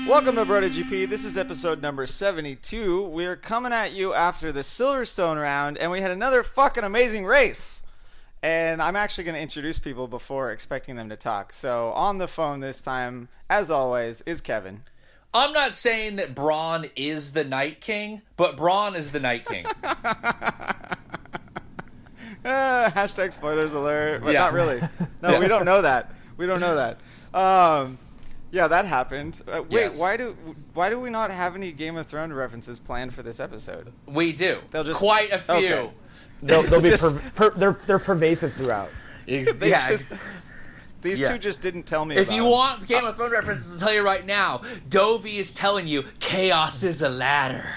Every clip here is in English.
Welcome to GP. This is episode number 72. We're coming at you after the Silverstone round, and we had another fucking amazing race. And I'm actually going to introduce people before expecting them to talk. So on the phone this time, as always, is Kevin. I'm not saying that Braun is the Night King, but Braun is the Night King. Hashtag spoilers alert, but Yeah. not really. No, Yeah. we don't know that. We don't know that. Yeah, that happened. Wait, Yes. why do we not have any Game of Thrones references planned for this episode? We do. They'll just Quite a few. Okay. They'll be Just- they're pervasive throughout. They Yeah. just- these Yeah. two just didn't tell me If about you them. want Game of Thrones references, I'll tell you right now. Dovi is telling you, chaos is a ladder.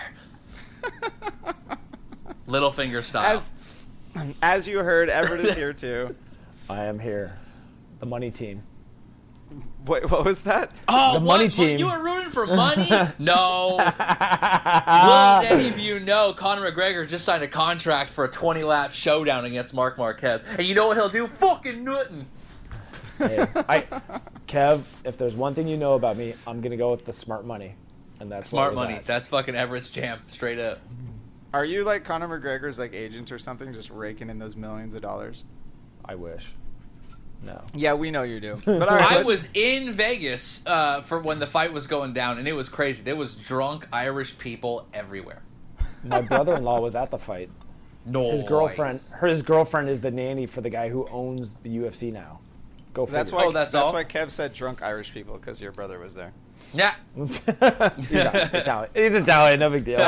Littlefinger style. As you heard, Everett is here too. I am here, the money team. Wait, what was that? Oh, The what? money team. You were rooting for money? No. Will any of you know Conor McGregor just signed a contract for a 20-lap showdown against Marc Marquez? And you know what he'll do? Fucking nothing. Hey, Kev, if there's one thing you know about me, I'm gonna go with the smart money, and that's Smart what it was money. at. That's fucking Everett's jam. Straight up. Are you like Conor McGregor's like agent or something, just raking in those millions of dollars? I wish. No. Yeah, we know you do. But all right, I was in Vegas for when the fight was going down, and it was crazy. There was drunk Irish people everywhere. My brother-in-law was at the fight. No. His girlfriend is the nanny for the guy who owns the UFC now. Go figure. That's why. Oh, that's all? why Kev said drunk Irish people, because your brother was there. Yeah. He's Italian. He's Italian. No big deal.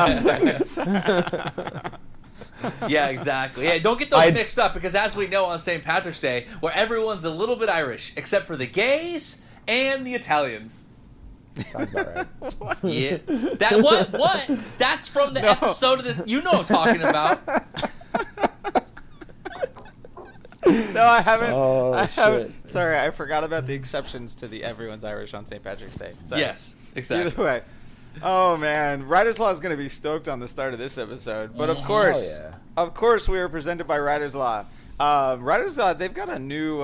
Yeah, exactly. Yeah, don't get those mixed up, because as we know on St. Patrick's Day, where everyone's a little bit Irish, except for the gays and the Italians. Sounds about right. Yeah. What? That's from the episode of the... You know what I'm talking about. No, I haven't. Oh, I haven't. shit. Sorry, I forgot about the exceptions to the everyone's Irish on St. Patrick's Day. Sorry. Yes, exactly. Either way. Oh man, Riders Law is going to be stoked on the start of this episode, but of course, yeah. of course, we are presented by Riders Law. Riders Law, they've got a new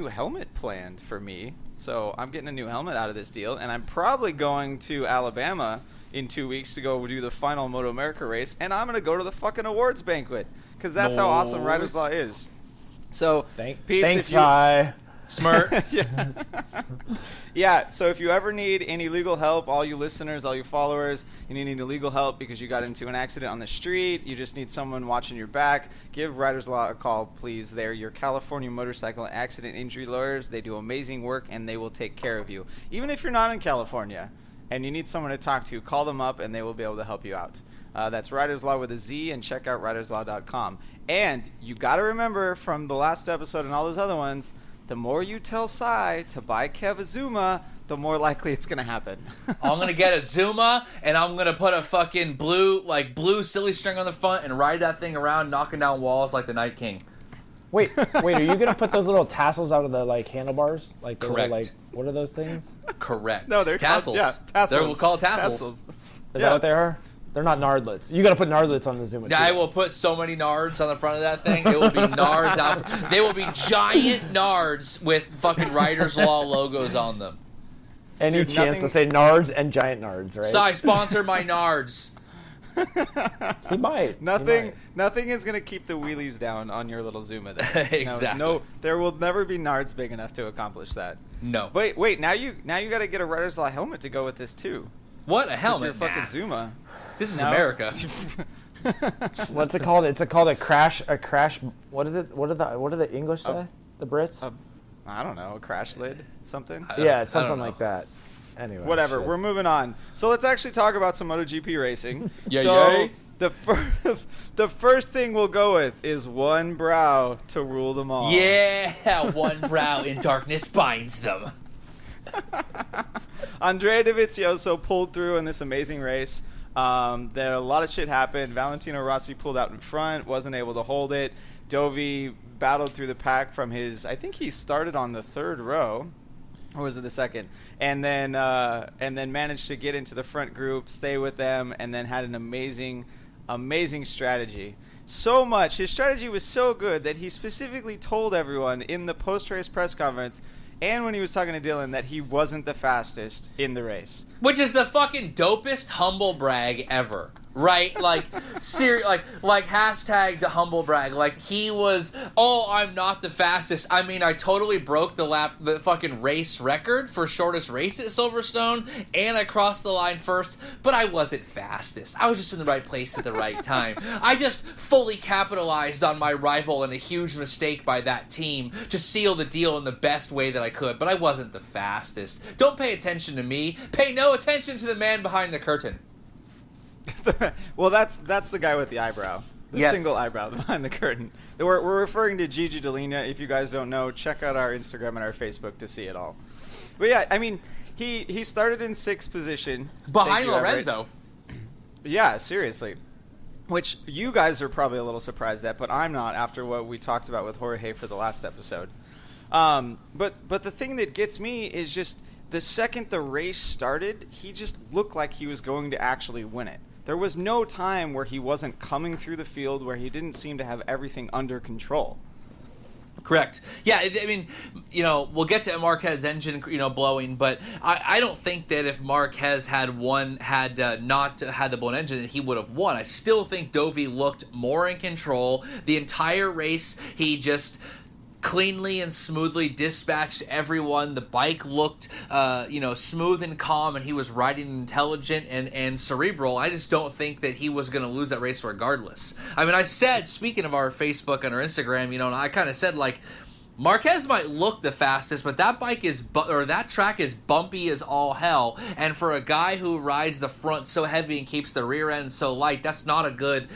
helmet planned for me, so I'm getting a new helmet out of this deal, and I'm probably going to Alabama in 2 weeks to go do the final Moto America race, and I'm going to go to the fucking awards banquet because that's how awesome Riders Law is. So, peeps, Thanks, if you- Ty. Smart. yeah. Yeah, so if you ever need any legal help, all you listeners, all you followers, and you need any legal help because you got into an accident on the street, you just need someone watching your back, give Riders Law a call, please. They're your California motorcycle and accident injury lawyers. They do amazing work, and they will take care of you. Even if you're not in California and you need someone to talk to, call them up, and they will be able to help you out. That's Riders Law with a Z, and check out riderslaw.com. And you got to remember from the last episode and all those other ones, the more you tell Sai to buy Kev a Zuma, the more likely it's going to happen. I'm going to get a Zuma, and I'm going to put a fucking blue silly string on the front and ride that thing around, knocking down walls like the Night King. Wait, are you gonna put those little tassels out of the handlebars? Like the Correct. little, what are those things? Correct. No, they're tassels. tassels. They're called tassels. Is Yeah. that what they are? They're not nardlets. You gotta put nardlets on the Zuma. Yeah, I will put so many nards on the front of that thing. It will be nards out. They will be giant nards with fucking Riders Law logos on them. Any Dude, chance to say nards and giant nards, right? Sai, sponsor my nards. He might. Nothing is going to keep the wheelies down on your little Zuma. There. Exactly. No, there will never be nards big enough to accomplish that. No. Wait, now you got to get a Riders Law helmet to go with this too. What? A With helmet? your fucking Nah. Zuma. This is No. America. What's it called? It's called a crash. A crash. What is it? What do the English say? The Brits? I don't know, a crash lid, something. Yeah, I it's something don't like know. that. Anyway. Whatever. shit. We're moving on. So let's actually talk about some MotoGP racing. Yay, so yay. the first thing we'll go with is one brow to rule them all. Yeah, one brow in darkness binds them. Andrea Dovizioso pulled through in this amazing race. There a lot of shit happened. Valentino Rossi pulled out in front, wasn't able to hold it. Dovi battled through the pack from his. I think he started on the third row, or was it the second? And then managed to get into the front group, stay with them, and then had an amazing strategy. So much. His strategy was so good that he specifically told everyone in the post-race press conference, and when he was talking to Dylan, that he wasn't the fastest in the race. Which is the fucking dopest humble brag ever. Right? Like, like hashtag the humble brag. Like, he was, I'm not the fastest. I mean, I totally broke the fucking race record for shortest race at Silverstone, and I crossed the line first, but I wasn't fastest. I was just in the right place at the right time. I just fully capitalized on my rival and a huge mistake by that team to seal the deal in the best way that I could, but I wasn't the fastest. Don't pay attention to me. Pay no attention to the man behind the curtain. Well, that's the guy with the eyebrow. The single eyebrow behind the curtain. We're referring to Gigi Delina. If you guys don't know, check out our Instagram and our Facebook to see it all. But yeah, I mean, he started in 6th position. Behind Lorenzo. Yeah, seriously. Which you guys are probably a little surprised at, but I'm not after what we talked about with Jorge for the last episode. But the thing that gets me is just the second the race started, he just looked like he was going to actually win it. There was no time where he wasn't coming through the field, where he didn't seem to have everything under control. Correct. Yeah, I mean, we'll get to Marquez's engine, blowing, but I don't think that if Marquez had not had the blown engine, that he would have won. I still think Dovi looked more in control. The entire race, he just cleanly and smoothly dispatched everyone. The bike looked, smooth and calm, and he was riding intelligent and cerebral. I just don't think that he was going to lose that race regardless. I mean, I said, speaking of our Facebook and our Instagram, and I kind of said, like, Marquez might look the fastest, but that bike that track is bumpy as all hell. And for a guy who rides the front so heavy and keeps the rear end so light, that's not a good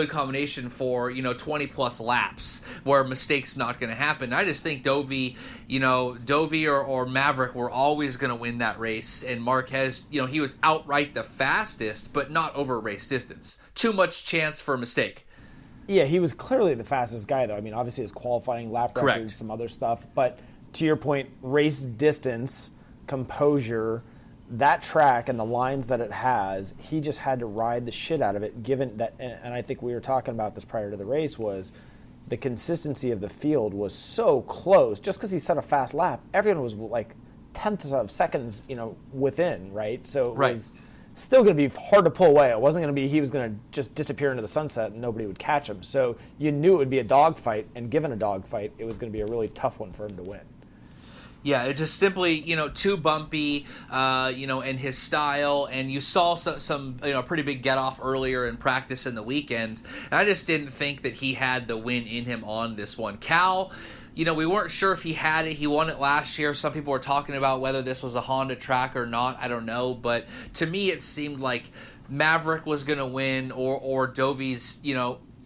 combination for 20 plus laps where mistakes not going to happen. I just think Dovi or Maverick were always going to win that race, and Marquez, he was outright the fastest, but not over race distance. Too much chance for a mistake. Yeah, he was clearly the fastest guy, though. I mean, obviously his qualifying lap record, some other stuff. But to your point, race distance, composure, that track and the lines that it has, he just had to ride the shit out of it, given that, and I think we were talking about this prior to the race, was the consistency of the field was so close. Just because he set a fast lap, everyone was like tenths of seconds, within, right? So it was still going to be hard to pull away. It wasn't going to be he was going to just disappear into the sunset and nobody would catch him. So you knew it would be a dogfight, and given a dogfight, it was going to be a really tough one for him to win. Yeah, it's just simply, too bumpy, in his style, and you saw some pretty big get-off earlier in practice in the weekend, and I just didn't think that he had the win in him on this one. Cal, we weren't sure if he had it. He won it last year. Some people were talking about whether this was a Honda track or not. I don't know. But to me, it seemed like Maverick was going to win or Dovi's,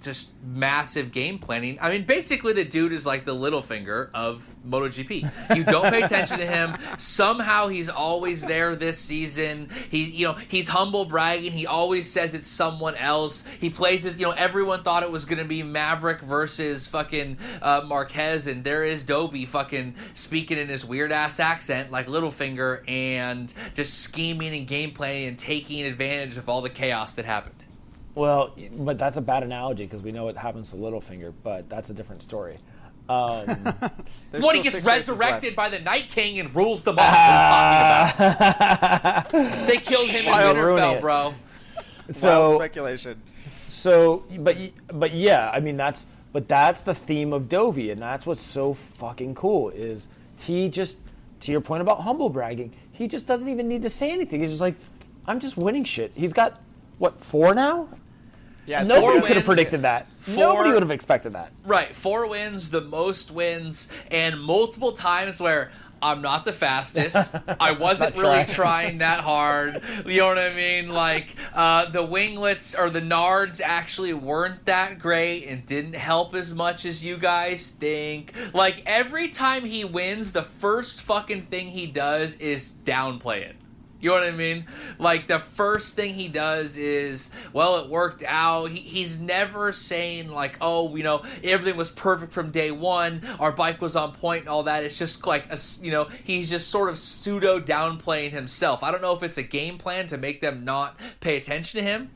just massive game planning. I mean, basically the dude is like the Littlefinger of MotoGP. You don't pay attention to him. Somehow he's always there this season. He's humble bragging. He always says it's someone else. He plays his, everyone thought it was going to be Maverick versus fucking Marquez, and there is Dovi fucking speaking in his weird ass accent like Littlefinger and just scheming and game planning and taking advantage of all the chaos that happened. Well, but that's a bad analogy because we know what happens to Littlefinger, but that's a different story. When he gets resurrected by the Night King and rules them all. What are you talking about? They killed him in Winterfell, bro. Wild speculation. So, but yeah, I mean that's the theme of Dovi, and that's what's so fucking cool is he just, to your point about humble bragging, he just doesn't even need to say anything. He's just like, I'm just winning shit. He's got 4 now? Yeah, nobody could have predicted that. Nobody would have expected that. Right, 4 wins, the most wins, and multiple times where I'm not the fastest. I wasn't really trying that hard. You know what I mean? Like, the winglets or the nards actually weren't that great and didn't help as much as you guys think. Like, every time he wins, the first fucking thing he does is downplay it. You know what I mean? Like, the first thing he does is, well, it worked out. He's never saying, like, oh, everything was perfect from day one. Our bike was on point and all that. It's just like, he's just sort of pseudo downplaying himself. I don't know if it's a game plan to make them not pay attention to him.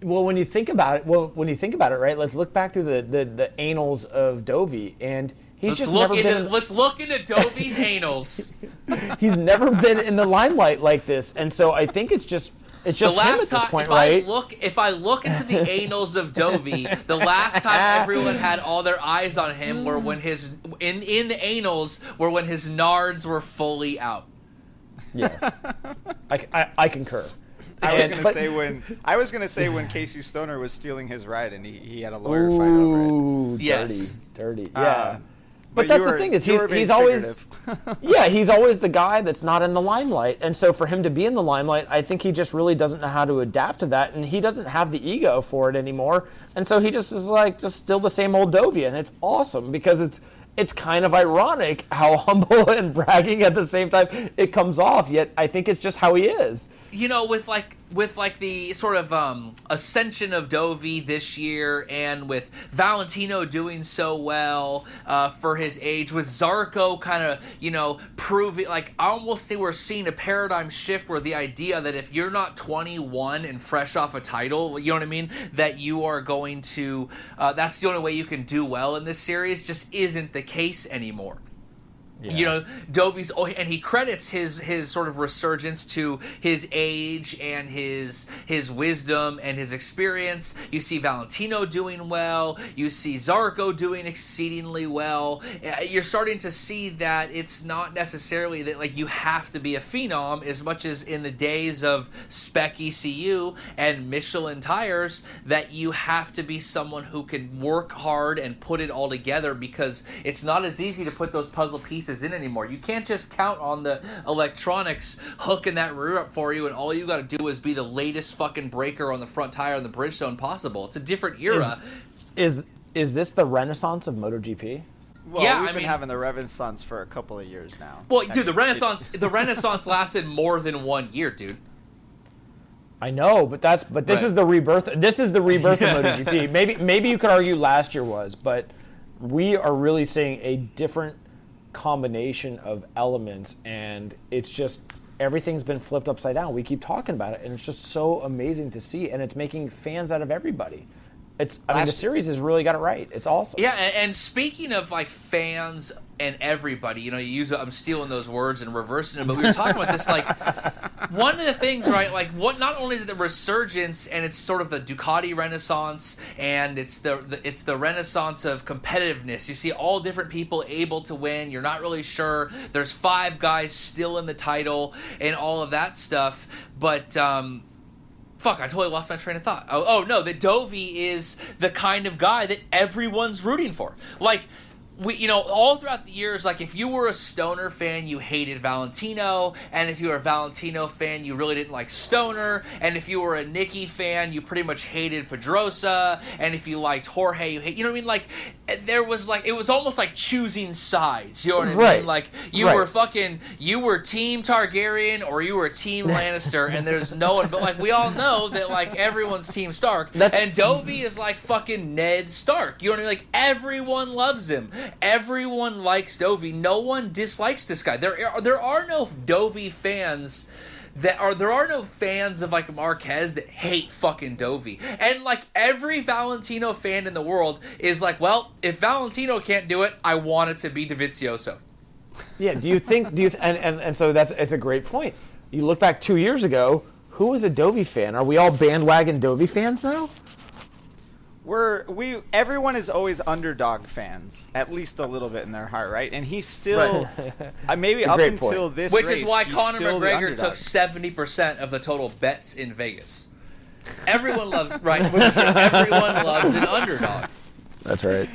Well, when you think about it, right? Let's look back through the annals of Dovi, and let's look into Dovi's annals. He's never been in the limelight like this, and so I think it's just him at this point, right? If I look into the annals of Dovi, the last time everyone had all their eyes on him were when his in the annals were when his nards were fully out. Yes, I concur. I was gonna say when Casey Stoner was stealing his ride and he had a lawyer fight over it. Yes, dirty. Yeah. But that's the thing is he's always he's always the guy that's not in the limelight, and so for him to be in the limelight, I think he just really doesn't know how to adapt to that, and he doesn't have the ego for it anymore, and so he just is like just still the same old Dovi, and it's awesome because it's kind of ironic how humble and bragging at the same time it comes off, yet I think it's just how he is. You know, with the sort of ascension of Dovi this year, and with Valentino doing so well for his age, with Zarco kind of, proving, like, I almost say we're seeing a paradigm shift where the idea that if you're not 21 and fresh off a title, you know what I mean, that you are going to, that's the only way you can do well in this series, just isn't the case anymore. Yeah. Dovi's, and he credits his sort of resurgence to his age and his wisdom and his experience. You see Valentino doing well. You see Zarco doing exceedingly well. You're starting to see that it's not necessarily that like you have to be a phenom as much as in the days of Spec ECU and Michelin tires that you have to be someone who can work hard and put it all together, because it's not as easy to put those puzzle pieces in anymore. You can't just count on the electronics hooking that rear up for you, and all you got to do is be the latest fucking breaker on the front tire on the Bridgestone possible. It's a different era. Is this the renaissance of MotoGP? Well, we've been having the Renaissance for a couple of years now. Well, dude, the Renaissance lasted more than 1 year, dude. I know, but this is the rebirth. This is the rebirth of MotoGP. Maybe you could argue last year was, but we are really seeing a different combination of elements, and it's just everything's been flipped upside down. We keep talking about it, and it's just so amazing to see, and it's making fans out of everybody. The series has really got it right. It's awesome. Yeah, and speaking of like fans and everybody, I'm stealing those words and reversing them, but we were talking about this, like, one of the things, right, like, what, not only is it the resurgence, and it's sort of the Ducati Renaissance, and it's the Renaissance of competitiveness. You see all different people able to win. You're not really sure. There's 5 guys still in the title and all of that stuff, but, fuck, I totally lost my train of thought. Oh no, that Dovi is the kind of guy that everyone's rooting for. Like, all throughout the years, like, if you were a Stoner fan, you hated Valentino, and if you were a Valentino fan, you really didn't like Stoner, and if you were a Nicky fan, you pretty much hated Pedrosa, and if you liked Jorge, you hate, you know what I mean? Like, there was, like, it was almost like choosing sides, you know what I mean? Like, you were Team Targaryen, or you were Team Lannister, and there's no one, but, like, we all know that, like, everyone's Team Stark, and Dovi is, like, fucking Ned Stark, you know what I mean? Like, everyone loves him. Everyone likes Dovi. No one dislikes this guy. There are no Dovi fans there are no fans of like Marquez that hate fucking Dovi. And like every Valentino fan in the world is like, well, if Valentino can't do it, I want it to be Dovizioso. Yeah, and so it's a great point. You look back 2 years ago, who was a Dovi fan? Are we all bandwagon Dovi fans now? Everyone is always underdog fans, at least a little bit in their heart, right? And he's still, maybe up until this race, which is why Conor McGregor took 70% of the total bets in Vegas. Everyone loves, everyone loves an underdog. That's right.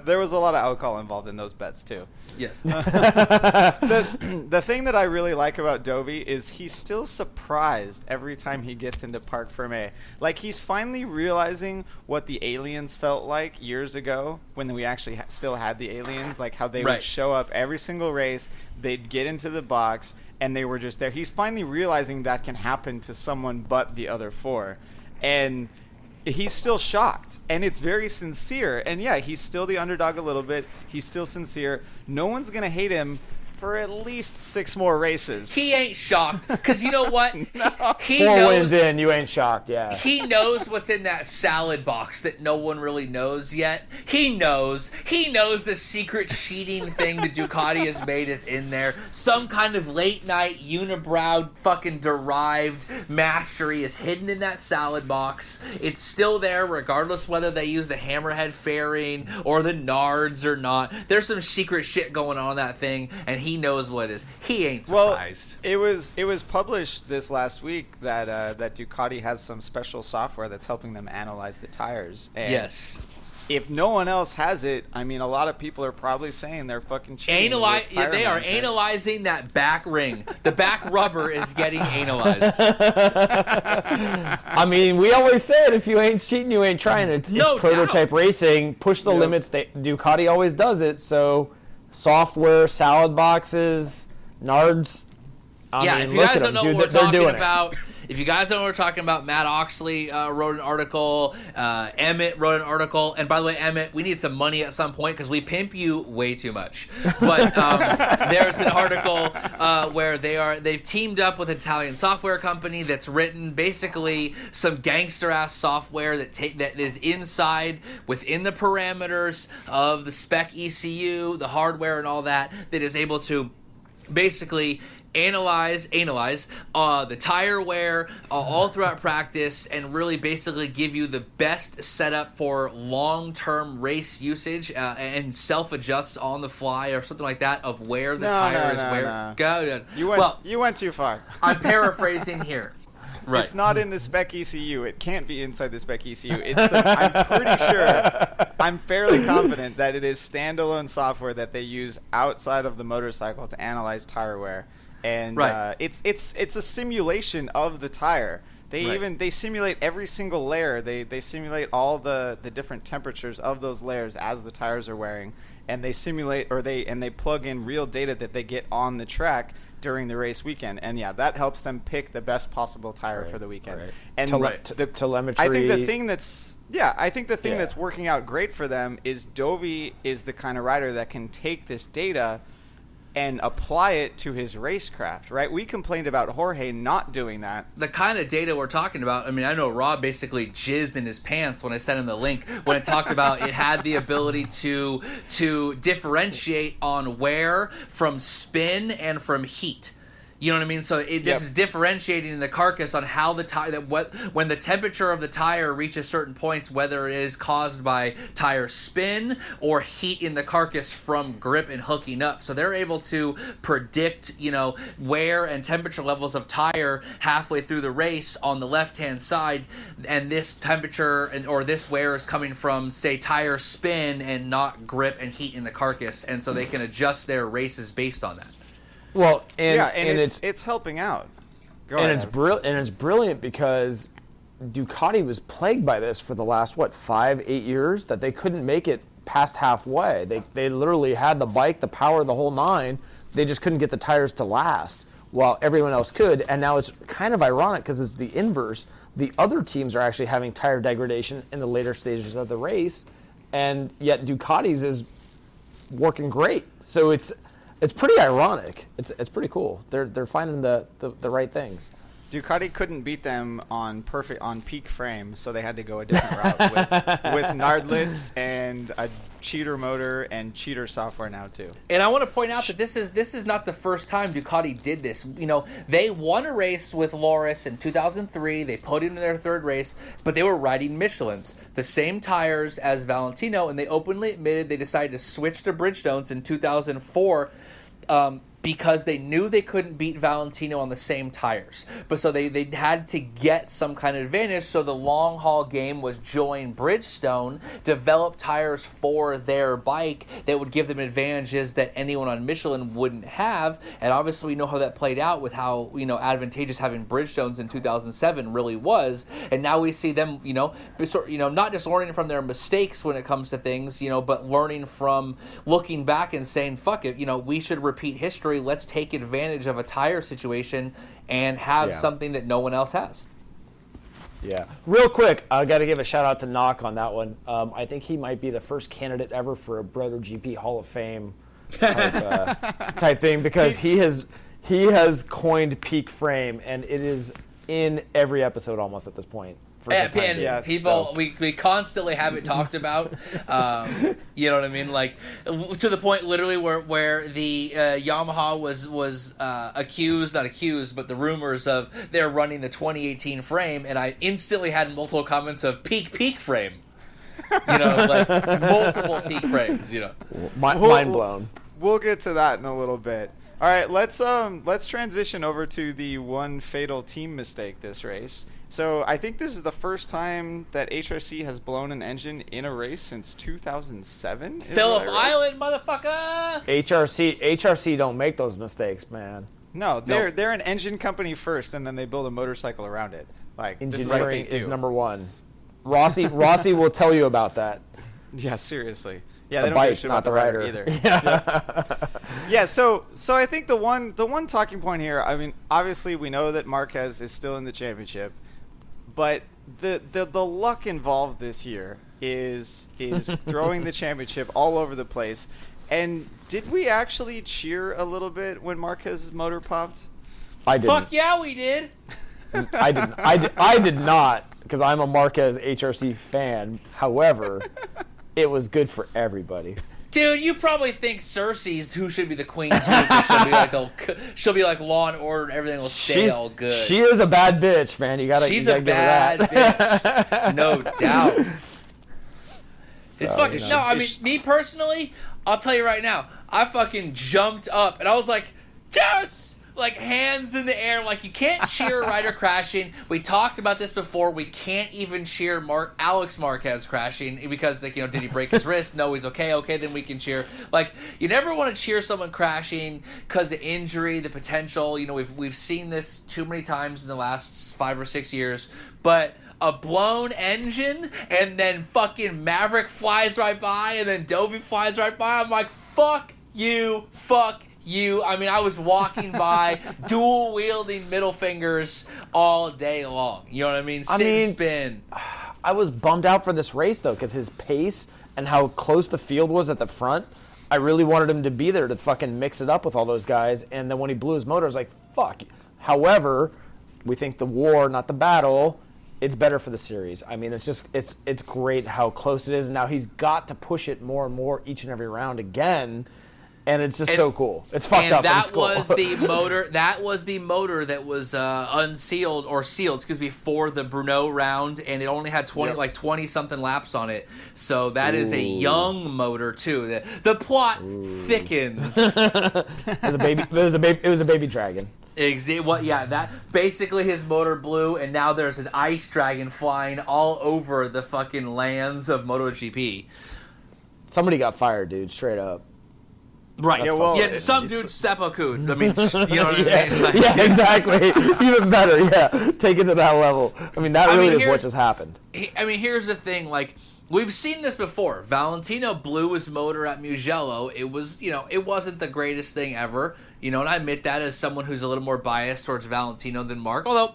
There was a lot of alcohol involved in those bets too. Yes. The thing that I really like about Dovi is he's still surprised every time he gets into Parc Fermé. Like, he's finally realizing what the aliens felt like years ago when we actually still had the aliens, like how they would show up every single race, they'd get into the box, and they were just there. He's finally realizing that can happen to someone but the other 4. And he's still shocked, and it's very sincere. And yeah, he's still the underdog a little bit. He's still sincere. No one's going to hate him for at least 6 more races. He ain't shocked, because you know what? No. He 4 knows, wins in, you ain't shocked, yeah. He knows what's in that salad box that no one really knows yet. He knows the secret cheating thing that Ducati has made is in there. Some kind of late night unibrowed fucking derived mastery is hidden in that salad box. It's still there regardless whether they use the hammerhead fairing or the nards or not. There's some secret shit going on in that thing, and he knows what it is. He ain't surprised. Well, it was published this last week that that Ducati has some special software that's helping them analyze the tires. And yes. If no one else has it, I mean, a lot of people are probably saying they're fucking cheating. They are analyzing that back ring. The back rubber is getting analyzed. I mean, we always said if you ain't cheating, you ain't trying. It's prototype racing. Push the limits. Ducati always does it. So, software, salad boxes, nards. If you guys don't know what we're talking about. If you guys don't know what we're talking about, Matt Oxley wrote an article, Emmett wrote an article, and by the way, Emmett, we need some money at some point because we pimp you way too much. But there's an article where they've teamed up with an Italian software company that's written basically some gangster-ass software that is within the parameters of the spec ECU, the hardware and all that is able to basically analyze the tire wear all throughout practice and really basically give you the best setup for long-term race usage and self-adjusts on the fly or something like that of where the tire is where. No. You went too far. I'm paraphrasing here. Right. It's not in the spec ECU. It can't be inside the spec ECU. I'm pretty sure, I'm fairly confident that it is standalone software that they use outside of the motorcycle to analyze tire wear. And it's a simulation of the tire. They simulate every single layer. They simulate all the different temperatures of those layers as the tires are wearing, and they simulate they plug in real data that they get on the track during the race weekend. And that helps them pick the best possible tire for the weekend. Right. And the telemetry. I think the thing that's working out great for them is Dovi is the kind of rider that can take this data and apply it to his racecraft, right? We complained about Jorge not doing that. The kind of data we're talking about, I mean, I know Rob basically jizzed in his pants when I sent him the link, when it talked about it had the ability to differentiate on wear from spin and from heat. You know what I mean? So this is differentiating the carcass on how the tire when the temperature of the tire reaches certain points, whether it is caused by tire spin or heat in the carcass from grip and hooking up. So they're able to predict, wear and temperature levels of tire halfway through the race on the left-hand side, and this temperature or this wear is coming from, say, tire spin and not grip and heat in the carcass, and so they can adjust their races based on that. Well, and it's helping out. It's brilliant because Ducati was plagued by this for the last 5-8 years, that they couldn't make it past halfway. They literally had the bike, the power, the whole nine. They just couldn't get the tires to last while everyone else could. And now it's kind of ironic because it's the inverse. The other teams are actually having tire degradation in the later stages of the race, and yet Ducati's is working great. So it's pretty ironic. It's pretty cool. They're finding the right things. Ducati couldn't beat them on peak frame, so they had to go a different route with nardlets and a cheater motor and cheater software now too. And I want to point out that this is not the first time Ducati did this. They won a race with Loris in 2003. They put him in their third race, but they were riding Michelins, the same tires as Valentino, and they openly admitted they decided to switch to Bridgestones in 2004. Because they knew they couldn't beat Valentino on the same tires. But so they had to get some kind of advantage, so the long haul game was join Bridgestone, develop tires for their bike that would give them advantages that anyone on Michelin wouldn't have. And obviously we know how that played out with how, advantageous having Bridgestones in 2007 really was. And now we see them, not just learning from their mistakes when it comes to things, but learning from looking back and saying, fuck it, we should repeat history. Let's take advantage of a tire situation and have something that no one else has. Yeah. Real quick, I got to give a shout out to Knock on that one. I think he might be the first candidate ever for a Brother GP Hall of Fame type thing, because he has coined peak frame, and it is in every episode almost at this point. People, we constantly have it talked about. You know what I mean? Like, to the point literally where the Yamaha was not accused, but the rumors of they're running the 2018 frame, and I instantly had multiple comments of peak frame. You know, like multiple peak frames. You know, mind blown. We'll get to that in a little bit. All right, let's transition over to the one fatal team mistake this race. So I think this is the first time that HRC has blown an engine in a race since 2007. Phillip Island, motherfucker! HRC don't make those mistakes, man. No, they're an engine company first, and then they build a motorcycle around it. Like, engineering is number one. Rossi will tell you about that. Yeah, seriously. Yeah, the they don't bike, give a shit not about the rider either. Yeah. So I think the one talking point here. I mean, obviously we know that Marquez is still in the championship, but the luck involved this year is throwing the championship all over the place. And did we actually cheer a little bit when Marquez's motor popped? I didn't. Fuck yeah, we did. I didn't. I did not, because I'm a Marquez HRC fan. However, it was good for everybody. Dude, you probably think Cersei's who should be the queen too, because she'll be like Law and Order, and everything will stay all good. She is a bad bitch, man. She's a bad bitch, no doubt. It's fucking no. I mean, me personally, I'll tell you right now, I fucking jumped up and I was like, yes! Like, hands in the air. Like, you can't cheer a rider crashing. We talked about this before. We can't even cheer Alex Marquez crashing because, like, you know, did he break his wrist? No, he's okay. Okay, then we can cheer. Like, you never want to cheer someone crashing because of injury, the potential. You know, we've seen this too many times in the last 5 or 6 years. But a blown engine, and then fucking Maverick flies right by, and then Dovi flies right by. I'm like, fuck you. I mean, I was walking by, dual-wielding middle fingers all day long. You know what I mean? Spin. I was bummed out for this race, though, because his pace and how close the field was at the front, I really wanted him to be there to fucking mix it up with all those guys. And then when he blew his motor, I was like, fuck. However, we think the war, not the battle, it's better for the series. I mean, it's great how close it is. And now he's got to push it more and more each and every round again. And it's just so cool. It's fucked up. That it's cool. was the motor. That was the motor that was unsealed or sealed, for the Brno round, and it only had 20 something laps on it. So that is a young motor too. The plot thickens. It was a baby dragon. That basically his motor blew, and now there's an ice dragon flying all over the fucking lands of MotoGP. Somebody got fired, dude. Straight up. Right. Some dude seppuku. I mean, you know what I mean? Like, yeah, exactly. Even better. Yeah, take it to that level. I mean, that really is what just happened. I mean, here's the thing. Like, we've seen this before. Valentino blew his motor at Mugello. It was, it wasn't the greatest thing ever. And I admit that as someone who's a little more biased towards Valentino than Mark. Although,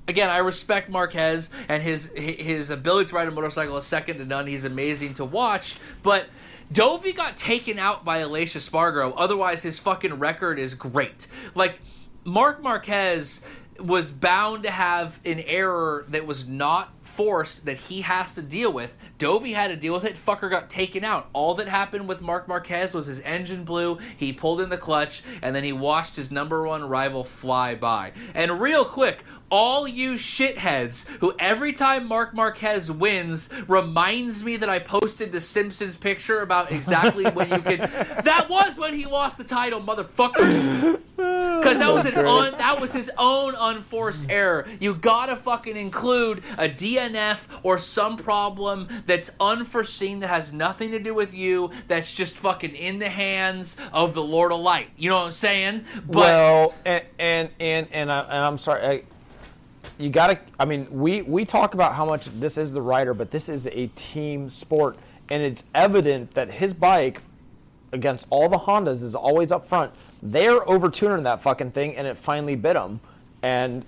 again, I respect Marquez and his ability to ride a motorcycle is second to none. He's amazing to watch, but Dovi got taken out by Aleix Espargaro. Otherwise, his fucking record is great. Like, Marc Marquez was bound to have an error that was not forced that he has to deal with. Dovi had to deal with it. Fucker got taken out. All that happened with Marc Marquez was his engine blew, he pulled in the clutch, and then he watched his number one rival fly by. And real quick, all you shitheads who every time Marc Marquez wins reminds me that I posted the Simpsons picture about exactly when you could... That was when he lost the title, motherfuckers! Because that was his own unforced error. You gotta fucking include a DNF or some problem that's unforeseen, that has nothing to do with you, that's just fucking in the hands of the Lord of Light. You know what I'm saying? But, well, and I'm sorry. You gotta. I mean, we talk about how much this is the rider, but this is a team sport, and it's evident that his bike, against all the Hondas, is always up front. They're over-tuning that fucking thing, and it finally bit them. And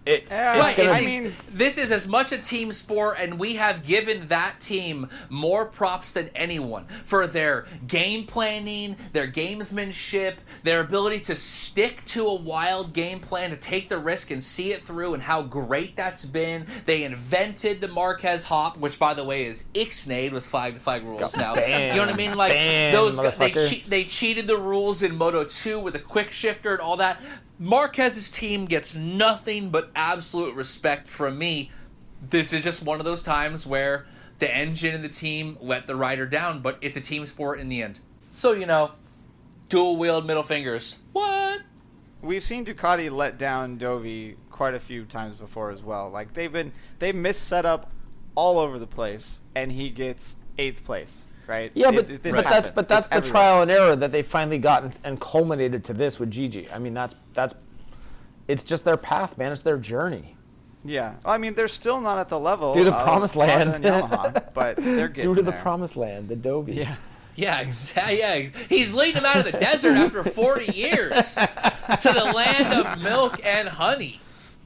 This is as much a team sport, and we have given that team more props than anyone for their game planning, their gamesmanship, their ability to stick to a wild game plan, to take the risk and see it through, and how great that's been. They invented the Marquez hop, which, by the way, is ixnayed with 5-to-5 rules now. You know what I mean? Like they cheated the rules in Moto 2 with a quick shifter and all that. Marquez's team gets nothing but absolute respect from me. This is just one of those times where the engine and the team let the rider down, but it's a team sport in the end. So, dual-wheeled middle fingers. What? We've seen Ducati let down Dovi quite a few times before as well. Like, they missed setup all over the place, and he gets 8th place. Right? Yeah, but that's the trial and error that they finally gotten and culminated to this with Gigi. I mean, that's it's just their path, man. It's their journey. Yeah, I mean, they're still not at the level through the promised land, Yamaha, but they're getting through to there. The promised land, the Dovi. Yeah. Yeah, exactly. Yeah, he's leading them out of the desert after 40 years to the land of milk and honey.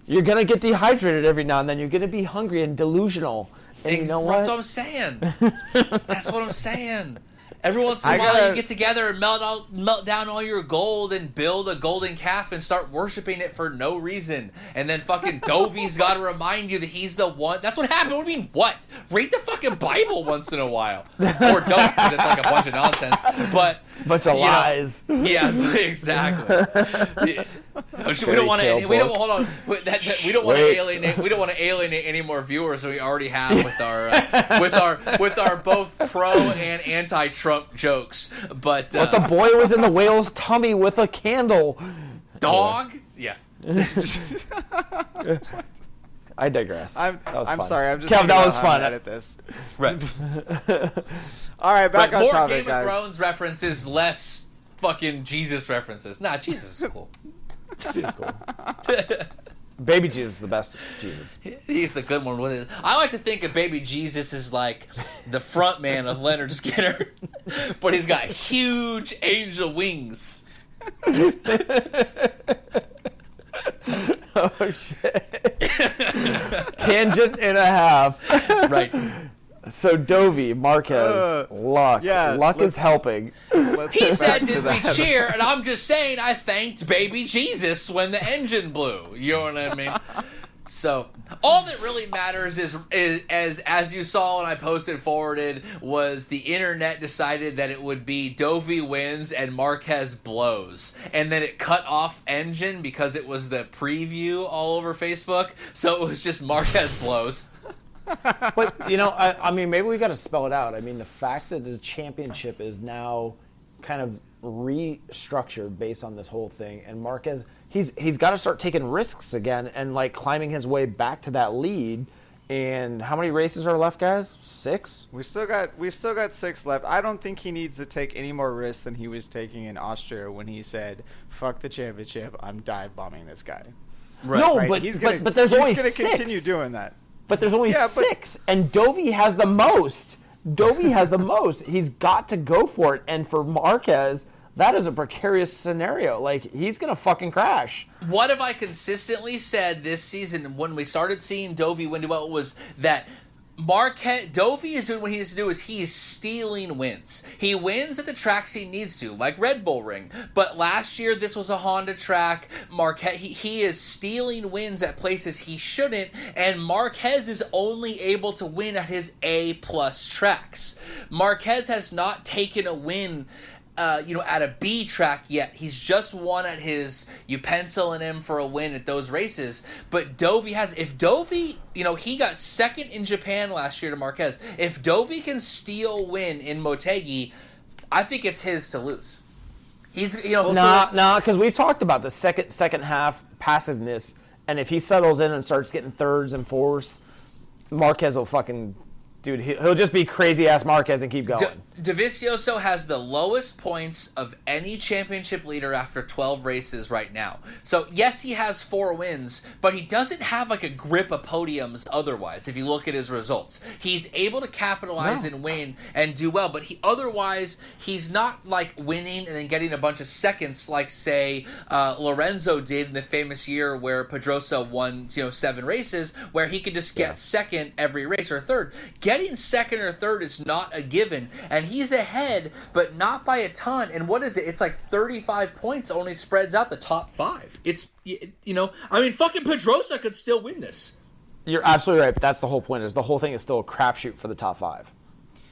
You're gonna get dehydrated every now and then. You're gonna be hungry and delusional. And you know what? That's what I'm saying. That's what I'm saying. Every once in a while, you get together and melt down all your gold and build a golden calf and start worshiping it for no reason. And then fucking Dovi's got to remind you that he's the one. That's what happened. What do you mean, what? Read the fucking Bible once in a while. Or don't, because it's like a bunch of nonsense. But a bunch of lies. Yeah, exactly. We don't want to. Hold on. We don't want to alienate. We don't want to alienate any more viewers than we already have with our both pro and anti-Trump jokes. But the boy was in the whale's tummy with a candle. Dog. Yeah. I digress. I'm sorry. I'm just. Kev, that was fun. Edit this. Right. All right, back on more topic, Game of Thrones references, less fucking Jesus references. Nah, Jesus is cool. He's cool. Baby Jesus is the best Jesus. He's the good one with it. I like to think of Baby Jesus as like the front man of Leonard Skinner, but he's got huge angel wings. Oh shit! Tangent and a half. Right. So Dovi, Marquez, luck. Yeah, luck is helping. He said, "Did we cheer?" And I'm just saying, I thanked Baby Jesus when the engine blew. You know what I mean? So all that really matters is as you saw and I posted forwarded, was the internet decided that it would be Dovi wins and Marquez blows, and then it cut off engine because it was the preview all over Facebook. So it was just Marquez blows. But, I mean, maybe we got to spell it out. I mean, the fact that the championship is now kind of restructured based on this whole thing, and Marquez, he's got to start taking risks again and, like, climbing his way back to that lead. And how many races are left, guys? 6? We still got 6 left. I don't think he needs to take any more risks than he was taking in Austria when he said, "Fuck the championship, I'm dive bombing this guy." Right. No, right? But there's only 6. He's going to continue doing that. But there's only 6, and Dovi has the most. He's got to go for it. And for Marquez, that is a precarious scenario. Like, he's going to fucking crash. What have I consistently said this season when we started seeing Dovi win well was that Dovi is doing what he needs to do. Is he is stealing wins. He wins at the tracks he needs to, like Red Bull Ring. But last year this was a Honda track. Marquez he is stealing wins at places he shouldn't, and Marquez is only able to win at his A+ tracks. Marquez has not taken a win at a B track yet. He's just won at his, you pencil in him for a win at those races. But Dovi has, if Dovi, he got second in Japan last year to Marquez. If Dovi can steal win in Motegi, I think it's his to lose. He's, because we've talked about the second half passiveness, and if he settles in and starts getting thirds and fourths, Marquez will fucking Dude, he'll just be crazy-ass Marquez and keep going. Dovizioso has the lowest points of any championship leader after 12 races right now. So, yes, he has 4 wins, but he doesn't have like a grip of podiums otherwise, if you look at his results. He's able to capitalize and win and do well, but he's not like winning and then getting a bunch of seconds like, say, Lorenzo did in the famous year where Pedrosa won 7 races, where he could just get second every race or third. Getting second or third is not a given, and he's ahead, but not by a ton. And what is it? It's like 35 points only spreads out the top 5. It's, fucking Pedrosa could still win this. You're absolutely right. But that's the whole point. Is the whole thing is still a crapshoot for the top 5.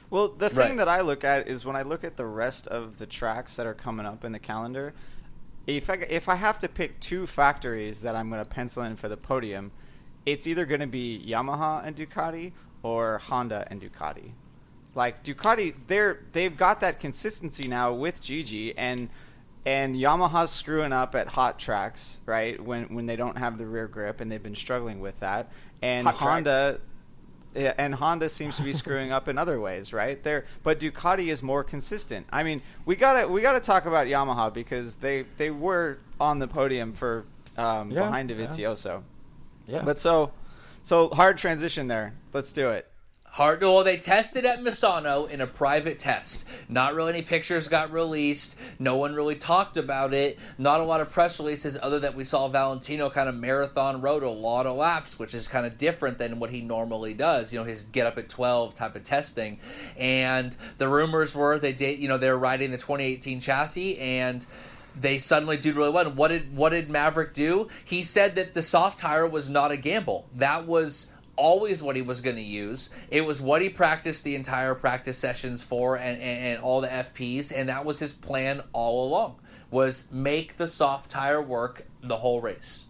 Well, the thing that I look at is when I look at the rest of the tracks that are coming up in the calendar, if I have to pick 2 factories that I'm going to pencil in for the podium, it's either going to be Yamaha and Ducati or Honda and Ducati. Like Ducati, they've got that consistency now with Gigi, and Yamaha's screwing up at hot tracks, right? When they don't have the rear grip, and they've been struggling with that. And Honda seems to be screwing up in other ways, right? But Ducati is more consistent. I mean, we gotta talk about Yamaha because they were on the podium for behind Dovizioso. Yeah. But so hard transition there. Let's do it. Well, they tested at Misano in a private test. Not really any pictures got released. No one really talked about it. Not a lot of press releases other than we saw Valentino kind of marathon rode a lot of laps, which is kind of different than what he normally does. His get up at 12 type of testing. And the rumors were they're riding the 2018 chassis and they suddenly did really well. And what did Maverick do? He said that the soft tire was not a gamble. That was always what he was going to use. It was what he practiced the entire practice sessions for and all the FPs, and that was his plan all along, was make the soft tire work the whole race.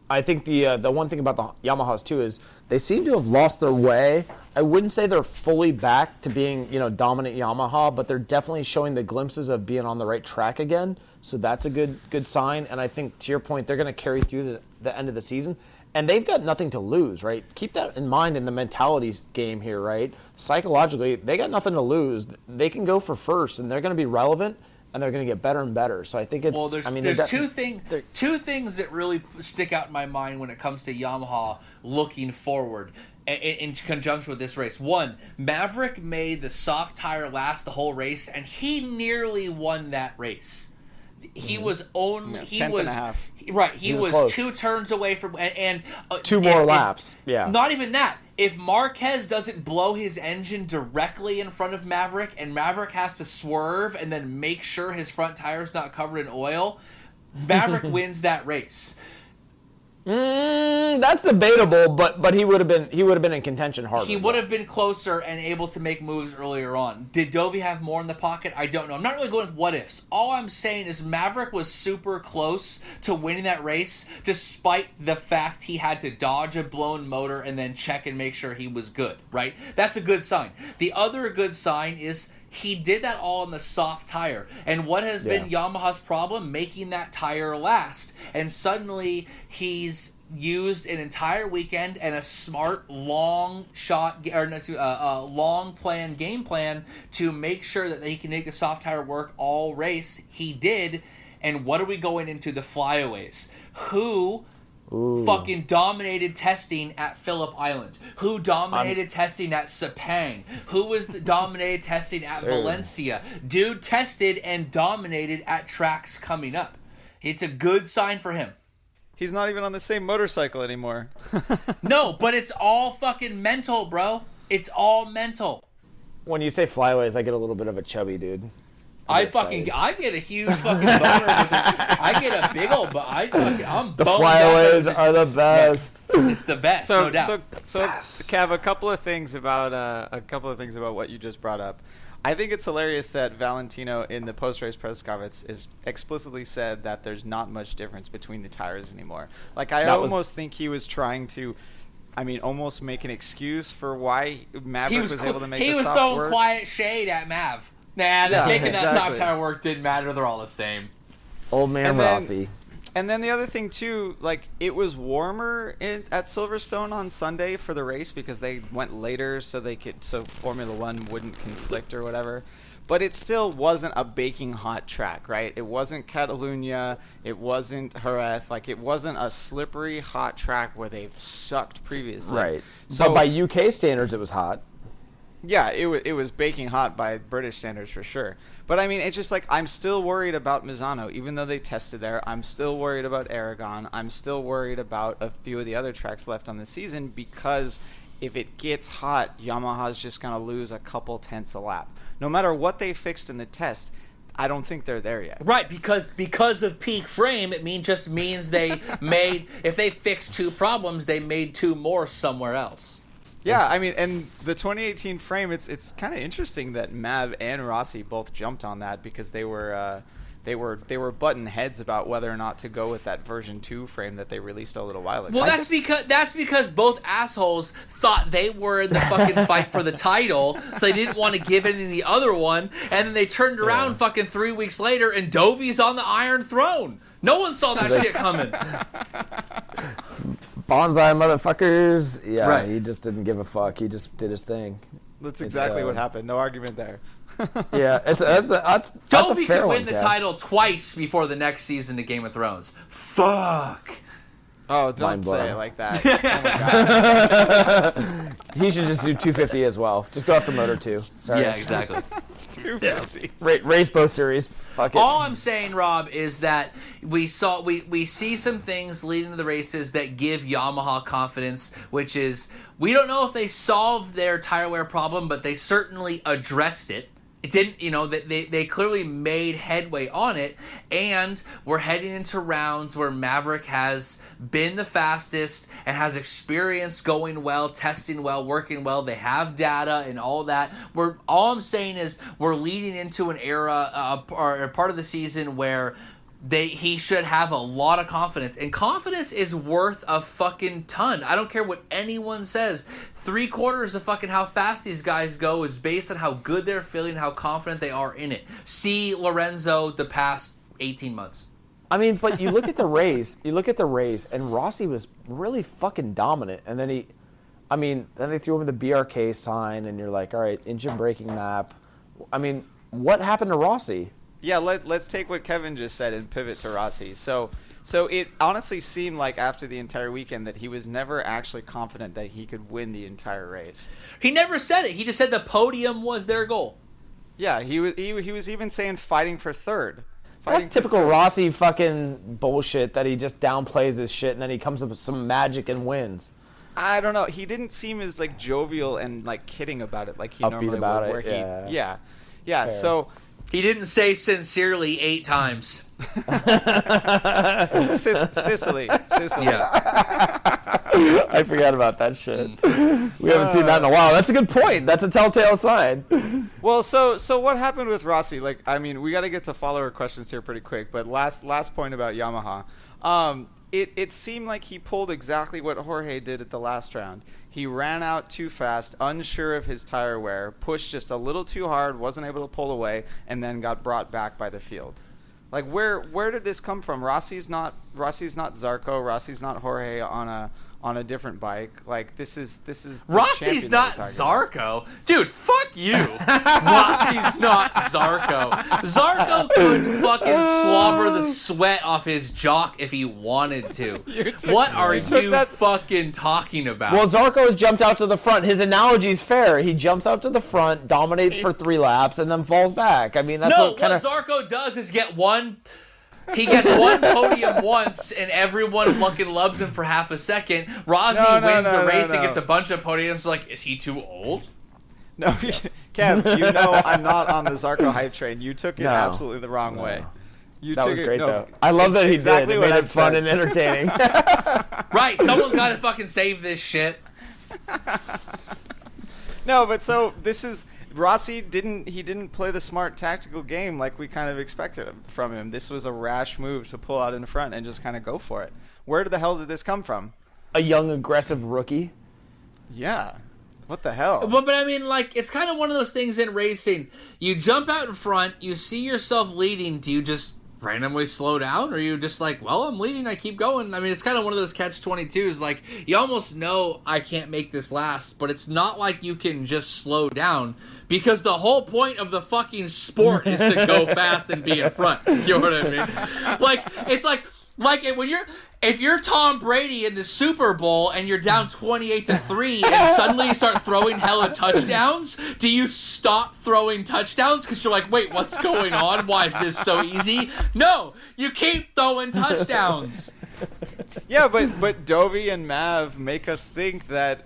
I think the one thing about the Yamahas too is they seem to have lost their way. I wouldn't say they're fully back to being dominant Yamaha, but they're definitely showing the glimpses of being on the right track again. So that's a good sign. And I think to your point, they're going to carry through the end of the season. And they've got nothing to lose, right? Keep that in mind in the mentality game here, right? Psychologically, they got nothing to lose. They can go for first, and they're going to be relevant, and they're going to get better and better. So I think it's... Well, there's two things that really stick out in my mind when it comes to Yamaha looking forward in conjunction with this race. One, Maverick made the soft tire last the whole race, and he nearly won that race. He was only tenth and a half. Right, he was close. 2 turns away from and 2 more laps. Yeah, not even that. If Marquez doesn't blow his engine directly in front of Maverick, and Maverick has to swerve and then make sure his front tire's not covered in oil, Maverick wins that race. That's debatable, but he would have been in contention harder. He would have been closer and able to make moves earlier on. Did Dovi have more in the pocket? I don't know. I'm not really going with what ifs. All I'm saying is Maverick was super close to winning that race, despite the fact he had to dodge a blown motor and then check and make sure he was good. Right? That's a good sign. The other good sign is he did that all on the soft tire. And what has been Yamaha's problem? Making that tire last. And suddenly he's used an entire weekend and a smart long plan game plan to make sure that he can make the soft tire work all race. He did. And what are we going into? The flyaways. Who fucking dominated testing at Phillip Island? Who dominated testing at Sepang? Who was dominated testing at Valencia? Dude tested and dominated at tracks coming up. It's a good sign for him. He's not even on the same motorcycle anymore. No, but it's all fucking mental, bro. It's all mental. When you say flyaways, I get a little bit of a chubby dude. I get a huge fucking boner. I get a big old, but I'm the flyaways are the best. Yeah, it's the best, no doubt. So, Kev, a couple of things about what you just brought up. I think it's hilarious that Valentino in the post-race press conference is explicitly said that there's not much difference between the tires anymore. Like I almost think he was trying to. Almost make an excuse for why Maverick was able to make the soft work. He was throwing quiet shade at Mav. Nah, making that soft tire work didn't matter. They're all the same. Old man Rossi. And then the other thing too, like it was warmer at Silverstone on Sunday for the race because they went later so Formula One wouldn't conflict or whatever. But it still wasn't a baking hot track, right? It wasn't Catalunya, it wasn't Jerez, like it wasn't a slippery hot track where they've sucked previously. Right. So but by UK standards, it was hot. Yeah, it was baking hot by British standards for sure. But I mean, it's just like I'm still worried about Misano, even though they tested there. I'm still worried about Aragon. I'm still worried about a few of the other tracks left on the season because if it gets hot, Yamaha's just going to lose a couple tenths a lap. No matter what they fixed in the test, I don't think they're there yet. Right, because of peak frame, it means they made, if they fixed 2 problems, they made 2 more somewhere else. Yeah, I mean, and the 2018 frame, it's kind of interesting that Mav and Rossi both jumped on that because they were button heads about whether or not to go with that version 2 frame that they released a little while ago. Well, that's because both assholes thought they were in the fucking fight for the title, so they didn't want to give it in the other one, and then they turned around fucking 3 weeks later, and Dovi's on the Iron Throne. No one saw that shit coming. Bonsai motherfuckers. Yeah, right. He just didn't give a fuck. He just did his thing. That's exactly what happened. No argument there. Yeah, that's Dovi a fair could win one, the Kev. title twice before the next season of Game of Thrones. Fuck. Oh, don't Mind say blown. it like that. Oh my God. He should just do 250 as well. Just go after Moto 2. Sorry. Yeah, exactly. 250. Race both series. Fuck it. All I'm saying, Rob, is that we see some things leading to the races that give Yamaha confidence, which is we don't know if they solved their tire wear problem, but they certainly addressed it. It didn't, they clearly made headway on it, and we're heading into rounds where Maverick has been the fastest and has experience going well, testing well, working well. They have data and all that. All I'm saying is we're leading into an era or a part of the season where he should have a lot of confidence, and confidence is worth a fucking ton. I don't care what anyone says. 3/4 of fucking how fast these guys go is based on how good they're feeling, how confident they are in it. See Lorenzo the past 18 months. I mean, but you look at the race, and Rossi was really fucking dominant, and then then they threw him the BRK sign, and you're like, all right, engine braking map. I mean, what happened to Rossi? Yeah, let's take what Kevin just said and pivot to Rossi. So it honestly seemed like after the entire weekend that he was never actually confident that he could win the entire race. He never said it. He just said the podium was their goal. Yeah, he was even saying fighting for third. That's typical Rossi fucking bullshit that he just downplays his shit and then he comes up with some magic and wins. I don't know. He didn't seem as like jovial and like kidding about it like he Upbeat normally about would. it, Yeah. Fair. So he didn't say sincerely 8 times. Sicily. Yeah. I forgot about that shit. We haven't seen that in a while. That's a good point. That's a telltale sign. Well, so what happened with Rossi? Like, I mean, we got to get to follower questions here pretty quick. But last point about Yamaha. It seemed like he pulled exactly what Jorge did at the last round. He ran out too fast, unsure of his tire wear, pushed just a little too hard, wasn't able to pull away, and then got brought back by the field. Like, where did this come from? Rossi's not Zarco. Rossi's not Jorge on a different bike. Like, this is Rossi's not Zarco. Dude, fuck you. Rossi's not Zarco. Zarco couldn't fucking slobber the sweat off his jock if he wanted to. What are you fucking talking about? Well, Zarco's jumped out to the front. His analogy's fair. He jumps out to the front, dominates for 3 laps, and then falls back. I mean, that's what Zarco does is get one... He gets one podium once, and everyone fucking loves him for half a second. Rossi wins a race and gets a bunch of podiums. Like, is he too old? No, Kev, you know I'm not on the Zarco hype train. You took it absolutely the wrong way. That was great, though. I love that he did. It made it fun and entertaining. Right, someone's got to fucking save this shit. No, but so this is... Rossi didn't play the smart tactical game like we kind of expected from him. This was a rash move to pull out in front and just kind of go for it. Where the hell did this come from? A young, aggressive rookie? Yeah. What the hell? But I mean, like, it's kind of one of those things in racing. You jump out in front, you see yourself leading. Do you just randomly slow down? Or are you just like, well, I'm leading, I keep going? I mean, it's kind of one of those catch-22s. Like, you almost know I can't make this last, but it's not like you can just slow down, because the whole point of the fucking sport is to go fast and be in front. You know what I mean? Like, it's like when if you're Tom Brady in the Super Bowl and you're down 28-3 and suddenly you start throwing hella touchdowns, do you stop throwing touchdowns because you're like, wait, what's going on? Why is this so easy? No, you keep throwing touchdowns. Yeah, but Dovi and Mav make us think that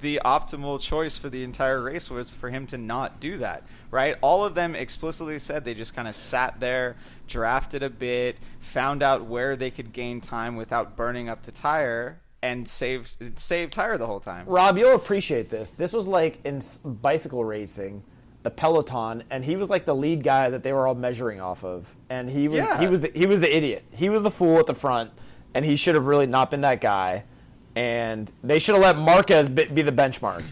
the optimal choice for the entire race was for him to not do that, right? All of them explicitly said they just kind of sat there, drafted a bit, found out where they could gain time without burning up the tire, and save tire the whole time. Rob, you'll appreciate this. This was like in bicycle racing, the peloton, and he was like the lead guy that they were all measuring off of, and he was the idiot. He was the fool at the front, and he should have really not been that guy. And they should have let Marquez be the benchmark.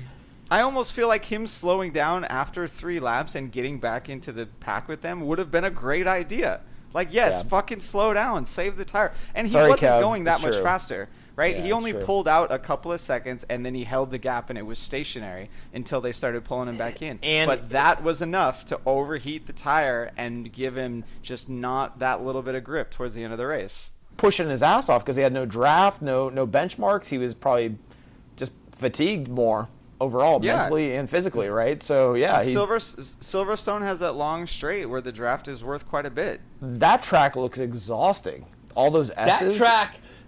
I almost feel like him slowing down after 3 laps and getting back into the pack with them would have been a great idea. Like, yes, fucking slow down, save the tire. And he wasn't going that much faster, right? Yeah, he only pulled out a couple of seconds, and then he held the gap, and it was stationary until they started pulling him back in. But that was enough to overheat the tire and give him just not that little bit of grip towards the end of the race. Pushing his ass off because he had no draft, no benchmarks. He was probably just fatigued more overall, mentally and physically, right? So yeah, Silverstone has that long straight where the draft is worth quite a bit. That track looks exhausting. All those S's.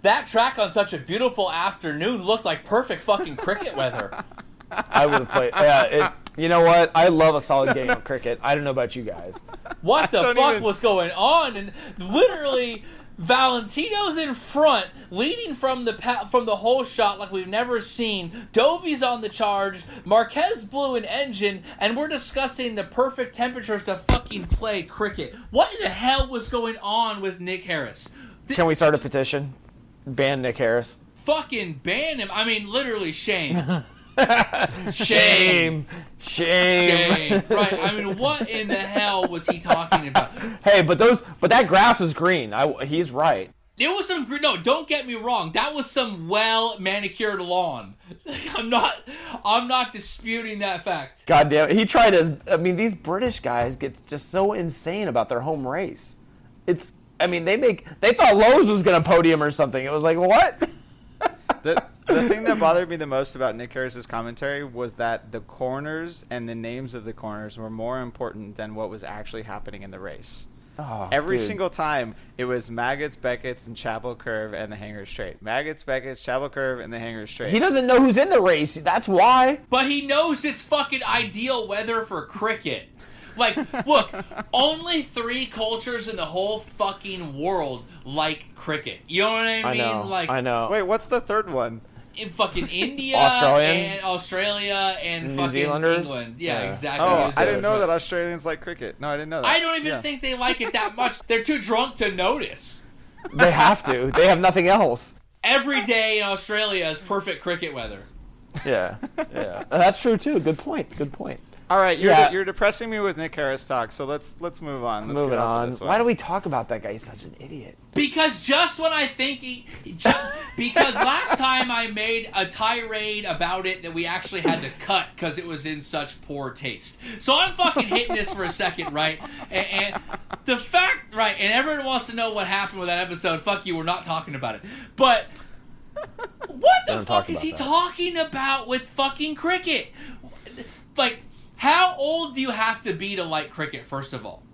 That track on such a beautiful afternoon looked like perfect fucking cricket weather. I would have played. Yeah, you know what? I love a solid game of cricket. I don't know about you guys. What the fuck was going on? And literally, Valentino's in front, leading from the whole shot like we've never seen. Dovi's on the charge. Marquez blew an engine, and we're discussing the perfect temperatures to fucking play cricket. What in the hell was going on with Nick Harris? Can we start a petition? Ban Nick Harris. Fucking ban him. I mean, literally, shame. Shame. Right. I mean, what in the hell was he talking about? Hey, but that grass was green. He's right. It was some green. No, don't get me wrong. That was some well manicured lawn. I'm not disputing that fact. God damn it. He tried these British guys get just so insane about their home race. They thought Lowe's was going to podium or something. It was like, what? The thing that bothered me the most about Nick Harris's commentary was that the corners and the names of the corners were more important than what was actually happening in the race. Oh, Every single time, it was Maggots, Beckett's, and Chapel Curve and the Hanger Straight. Maggots, Beckett's, Chapel Curve, and the Hanger Straight. He doesn't know who's in the race. That's why. But he knows it's fucking ideal weather for cricket. Like, look, only 3 cultures in the whole fucking world like cricket. You know what I mean? I know. Wait, what's the third one? In fucking India, Australia, and New fucking Zealanders? England. Yeah, exactly. Oh, I didn't know that Australians like cricket. No, I didn't know that. I don't even think they like it that much. They're too drunk to notice. They have to. They have nothing else. Every day in Australia is perfect cricket weather. Yeah. That's true too. Good point. All right, you're depressing me with Nick Harris talk, so let's move on. Moving on. Why do we talk about that guy? He's such an idiot. Because just when I think because last time I made a tirade about it that we actually had to cut because it was in such poor taste. So I'm fucking hitting this for a second, right? And the fact, right, and everyone wants to know what happened with that episode. Fuck you, we're not talking about it. But what the fuck is he talking about with fucking cricket? Like, how old do you have to be to like cricket, first of all?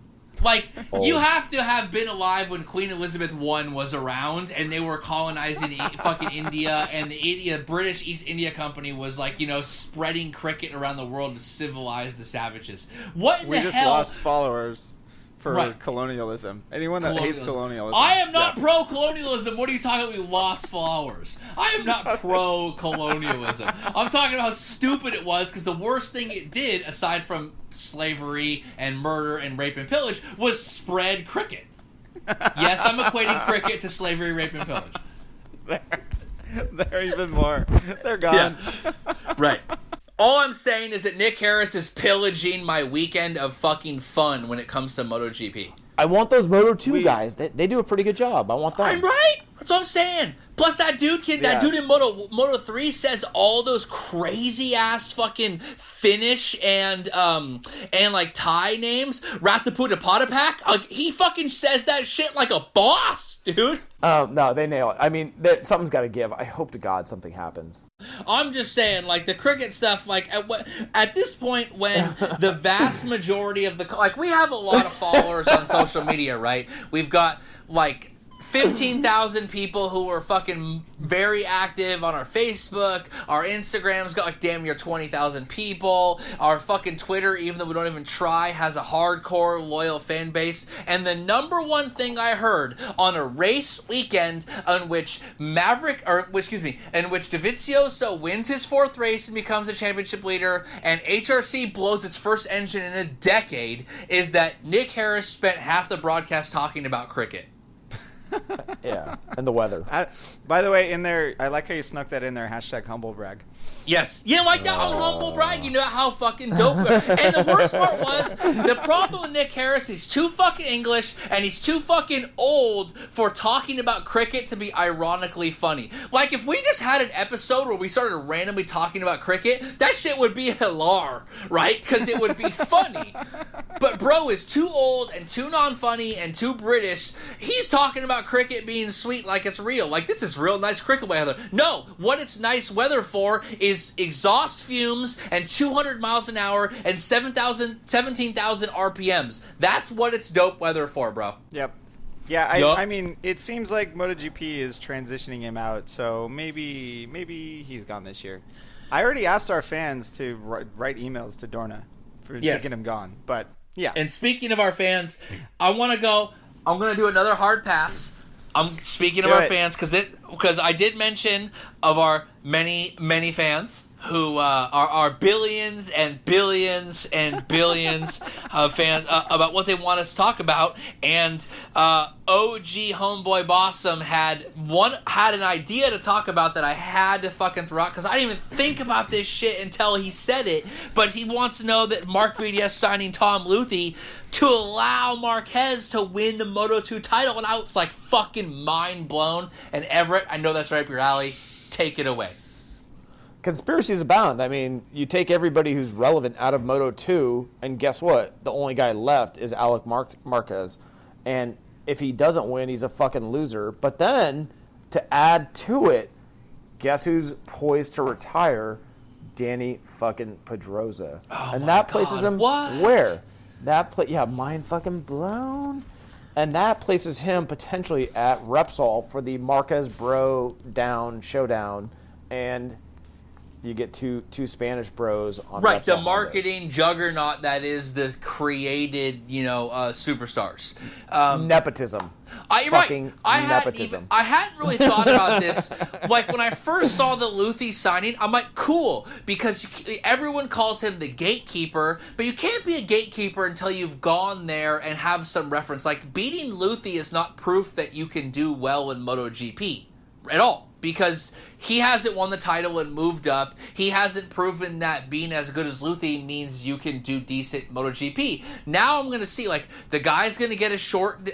Like, you have to have been alive when Queen Elizabeth I was around and they were colonizing fucking India, and the British East India Company was, like, spreading cricket around the world to civilize the savages. What in the hell? We just lost followers for colonialism. Anyone that hates colonialism. I am not pro-colonialism. What are you talking about? We lost followers. I am not pro-colonialism. I'm talking about how stupid it was, because the worst thing it did, aside from slavery and murder and rape and pillage, was spread cricket. Yes, I'm equating cricket to slavery, rape, and pillage. They're even more. They're gone. Yeah. Right. All I'm saying is that Nick Harris is pillaging my weekend of fucking fun when it comes to MotoGP. I want those Moto2 guys. They do a pretty good job. I want them. I'm right. That's what I'm saying. Plus, that dude in Moto3 says all those crazy ass fucking Finnish and like Thai names. Rataputa Potapak. He fucking says that shit like a boss, dude. No, they nail it. I mean, something's got to give. I hope to God something happens. I'm just saying, like, the cricket stuff, like, at this point when the vast majority of we have a lot of followers on social media, right? We've got, like, 15,000 people who are fucking very active on our Facebook. Our Instagram's got like damn near 20,000 people. Our fucking Twitter, even though we don't even try, has a hardcore loyal fan base. And the number one thing I heard on a race weekend in which Dovizioso wins his 4th race and becomes a championship leader, and HRC blows its first engine in a decade, is that Nick Harris spent half the broadcast talking about cricket. Yeah, and the weather. By the way, in there, I like how you snuck that in there. # humble brag. Yes. Yeah, like that on humble brag. You know how fucking dope. And the worst part was, the problem with Nick Harris, he's too fucking English, and he's too fucking old for talking about cricket to be ironically funny. Like, if we just had an episode where we started randomly talking about cricket, that shit would be hilar, right? Because it would be funny. But bro is too old and too non-funny and too British. He's talking about cricket being sweet like it's real. Like, this is real nice cricket weather. No, what it's nice weather for is exhaust fumes and 200 miles an hour and 17,000 RPMs. That's what it's dope weather for, bro. Yep. Yeah, I mean, it seems like MotoGP is transitioning him out, so maybe he's gone this year. I already asked our fans to write emails to Dorna for thinking him gone, but yeah. And speaking of our fans, I'm going to do another hard pass. I'm speaking of our fans because I did mention of our many fans who are billions and billions and billions of fans about what they want us to talk about. And OG Homeboy Bossum had an idea to talk about that I had to fucking throw out because I didn't even think about this shit until he said it. But he wants to know that MarcVDS signing Tom Luthi to allow Marquez to win the Moto2 title. And I was like fucking mind blown. And Everett, I know that's right up your alley. Take it away. Conspiracies abound. I mean, you take everybody who's relevant out of Moto2, and guess what? The only guy left is Alex Marquez. And if he doesn't win, he's a fucking loser. But then, to add to it, guess who's poised to retire? Danny fucking Pedrosa. Oh, and that places him where? Mind fucking blown. And that places him potentially at Repsol for the Marquez Bro Down Showdown. And you get two Spanish bros on right, Repsol the marketing juggernaut that is the created, superstars. Nepotism. I hadn't really thought about this. Like, when I first saw the Luthi signing, I'm like, cool, because everyone calls him the gatekeeper, but you can't be a gatekeeper until you've gone there and have some reference. Like, beating Luthi is not proof that you can do well in MotoGP at all. Because he hasn't won the title and moved up. He hasn't proven that being as good as Luthi means you can do decent MotoGP. Now I'm going to see, like, the guy's going to get a short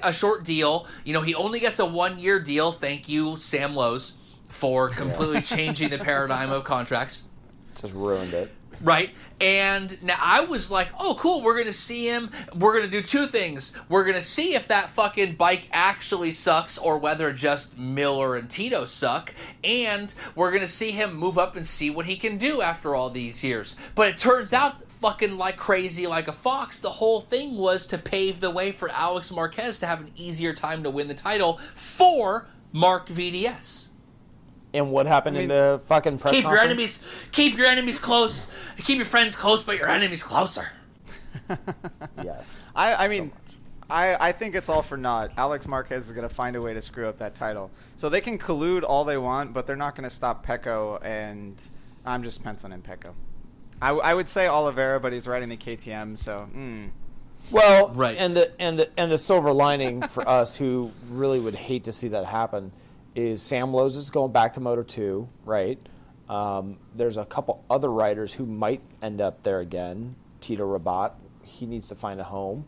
deal. You know, he only gets a 1-year deal. Thank you, Sam Lowe's, for completely changing the paradigm of contracts. Just ruined it. Right? And now I was like, oh, cool, we're going to see him. We're going to do two things. We're going to see if that fucking bike actually sucks or whether just Miller and Tito suck. And we're going to see him move up and see what he can do after all these years. But it turns out, fucking like crazy like a fox, the whole thing was to pave the way for Alex Marquez to have an easier time to win the title for MarcVDS. And what happened in the fucking press conference? Keep your enemies close. Keep your friends close, but your enemies closer. Yes. I think it's all for naught. Alex Marquez is going to find a way to screw up that title. So they can collude all they want, but they're not going to stop Pecco, and I'm just penciling in Pecco. I would say Oliveira, but he's riding the KTM, so. Well, right. And the silver lining for us who really would hate to see that happen is Sam Lowe's is going back to Moto2, right? There's a couple other riders who might end up there again. Tito Rabat, he needs to find a home.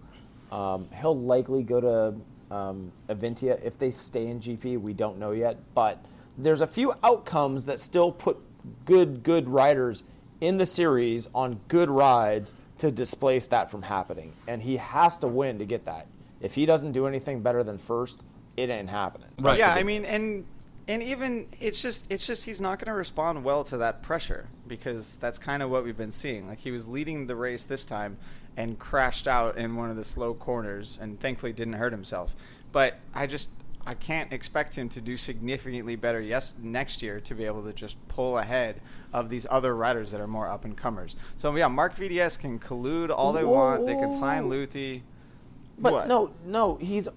He'll likely go to Avintia if they stay in GP. We don't know yet, but there's a few outcomes that still put good riders in the series on good rides to displace that from happening. And he has to win to get that. If he doesn't do anything better than first, it ain't happening. Right. Yeah, I mean, and even it's just he's not going to respond well to that pressure, because that's kind of what we've been seeing. Like, he was leading the race this time and crashed out in one of the slow corners and thankfully didn't hurt himself. But I can't expect him to do significantly better next year to be able to just pull ahead of these other riders that are more up-and-comers. So, yeah, MarcVDS can collude all they want. They can sign Luthi. But no, he's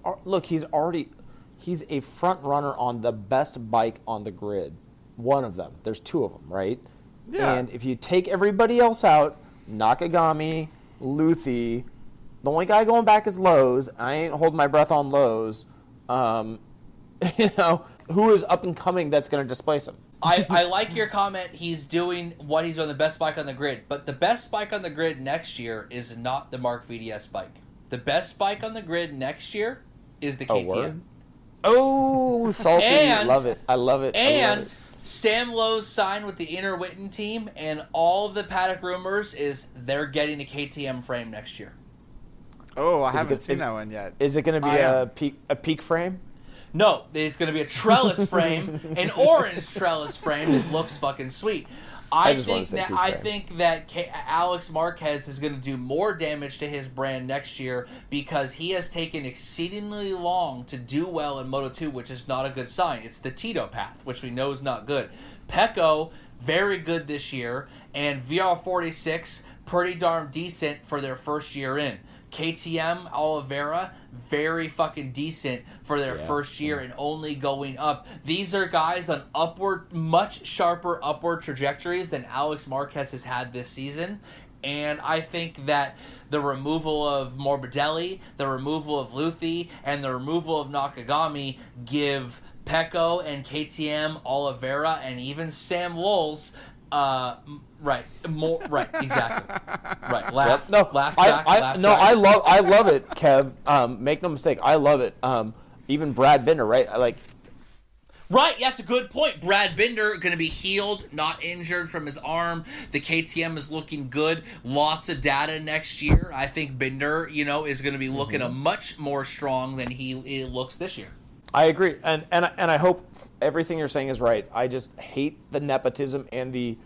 a front runner on the best bike on the grid. One of them. There's two of them, right? Yeah. And if you take everybody else out, Nakagami, Luthi, the only guy going back is Lowe's. I ain't holding my breath on Lowe's. Who is up and coming that's going to displace him? I like your comment. He's doing what he's on the best bike on the grid. But the best bike on the grid next year is not the MarcVDS bike. The best bike on the grid next year is the KTM. Oh, salty. I love it. And Sam Lowe's signed with the Inner Witten team, and all of the paddock rumors is they're getting a KTM frame next year. Oh, I haven't seen that one yet. Is it going to be a peak frame? No, it's going to be a trellis frame, an orange trellis frame that looks fucking sweet. I think that Alex Marquez is going to do more damage to his brand next year, because he has taken exceedingly long to do well in Moto2, which is not a good sign. It's the Tito path, which we know is not good. Pecco, very good this year, and VR46, pretty darn decent for their first year in. KTM, Oliveira, very fucking decent for their first year and only going up. These are guys on much sharper upward trajectories than Alex Marquez has had this season. And I think that the removal of Morbidelli, the removal of Luthi, and the removal of Nakagami give Pecco and KTM, Oliveira, and even Sam Lowles exactly. Right. Laugh track. I love it, Kev. Make no mistake, I love it. Even Brad Binder, right? Right, that's a good point. Brad Binder going to be healed, not injured from his arm. The KTM is looking good. Lots of data next year. I think Binder, is going to be looking a much more strong than he looks this year. I agree, and I hope everything you're saying is right. I just hate the nepotism and the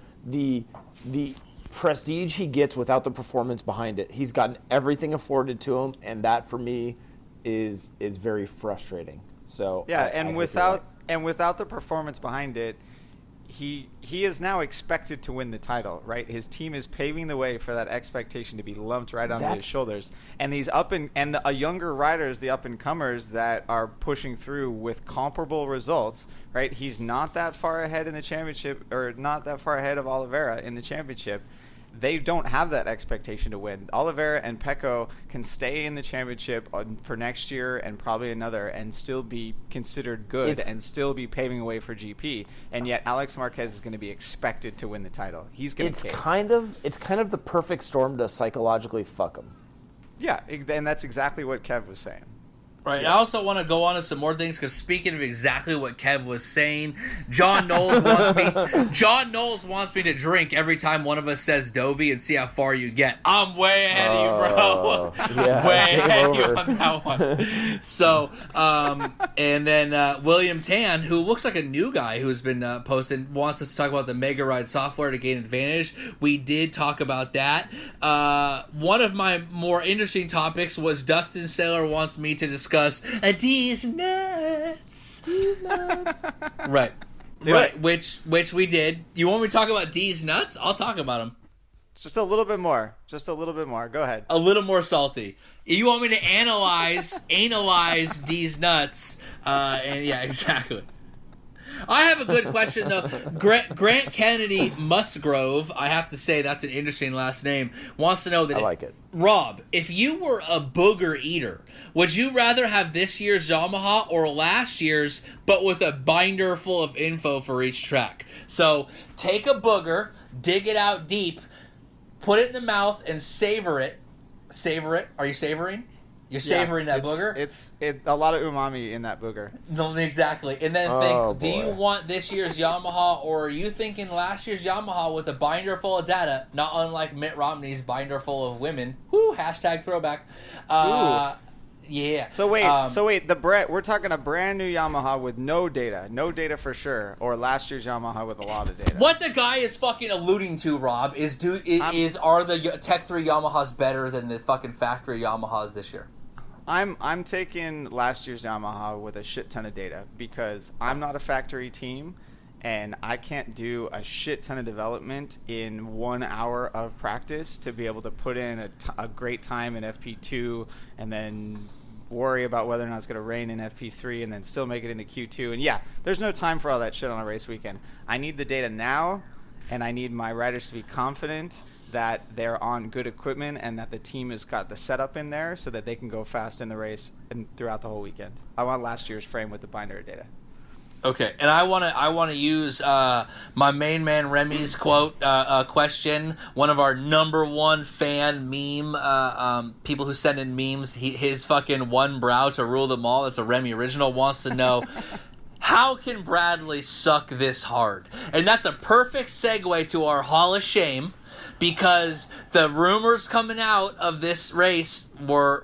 prestige he gets without the performance behind it. He's gotten everything afforded to him, and that for me is very frustrating. So yeah, and without the performance behind it, he is now expected to win the title, right? His team is paving the way for that expectation to be lumped right onto his shoulders. And these younger riders, the up and comers that are pushing through with comparable results, right? He's not that far ahead in the championship, or not that far ahead of Oliveira in the championship. They don't have that expectation to win. Oliveira and Pecco can stay in the championship for next year and probably another, and still be considered good and still be paving a way for GP. And yet Alex Marquez is going to be expected to win the title. He's going to. It's kind of the perfect storm to psychologically fuck him. Yeah, and that's exactly what Kev was saying. Right. Yeah. I also want to go on to some more things, because speaking of exactly what Kev was saying, John Knowles wants me to drink every time one of us says Dovi and see how far you get. I'm way ahead of you, bro. Yeah, way ahead of you on that one. So, and then William Tan, who looks like a new guy who's been posting, wants us to talk about the Mega Ride software to gain advantage. We did talk about that. One of my more interesting topics was Dustin Saylor wants me to discuss these nuts. Right. Which we did. You want me to talk about D's nuts? I'll talk about them. Just a little bit more. Go ahead. A little more salty. You want me to analyze D's nuts? And yeah, exactly. I have a good question, though. Grant Kennedy Musgrove, I have to say that's an interesting last name, wants to know that... I like it. Rob, if you were a booger eater, would you rather have this year's Yamaha or last year's, but with a binder full of info for each track? So, take a booger, dig it out deep, put it in the mouth, and savor it. Savor it. Are you savoring? You're savoring that booger? It's a lot of umami in that booger. No, exactly. And then do you want this year's Yamaha, or are you thinking last year's Yamaha with a binder full of data, not unlike Mitt Romney's binder full of women? Woo, hashtag throwback. Yeah. So wait, we're talking a brand new Yamaha with no data for sure, or last year's Yamaha with a lot of data. What the guy is fucking alluding to, Rob, are the Tech 3 Yamahas better than the fucking factory Yamahas this year? I'm taking last year's Yamaha with a shit ton of data because I'm not a factory team, and I can't do a shit ton of development in 1 hour of practice to be able to put in a great time in FP2 and then worry about whether or not it's going to rain in FP3 and then still make it into Q2. And yeah, there's no time for all that shit on a race weekend. I need the data now, and I need my riders to be confident that they're on good equipment and that the team has got the setup in there so that they can go fast in the race and throughout the whole weekend. I want last year's frame with the binder of data. Okay, and I want to use my main man Remy's question. One of our number one fan meme people who send in memes. His fucking one brow to rule them all. That's a Remy original. Wants to know how can Bradley suck this hard, and that's a perfect segue to our Hall of Shame. Because the rumors coming out of this race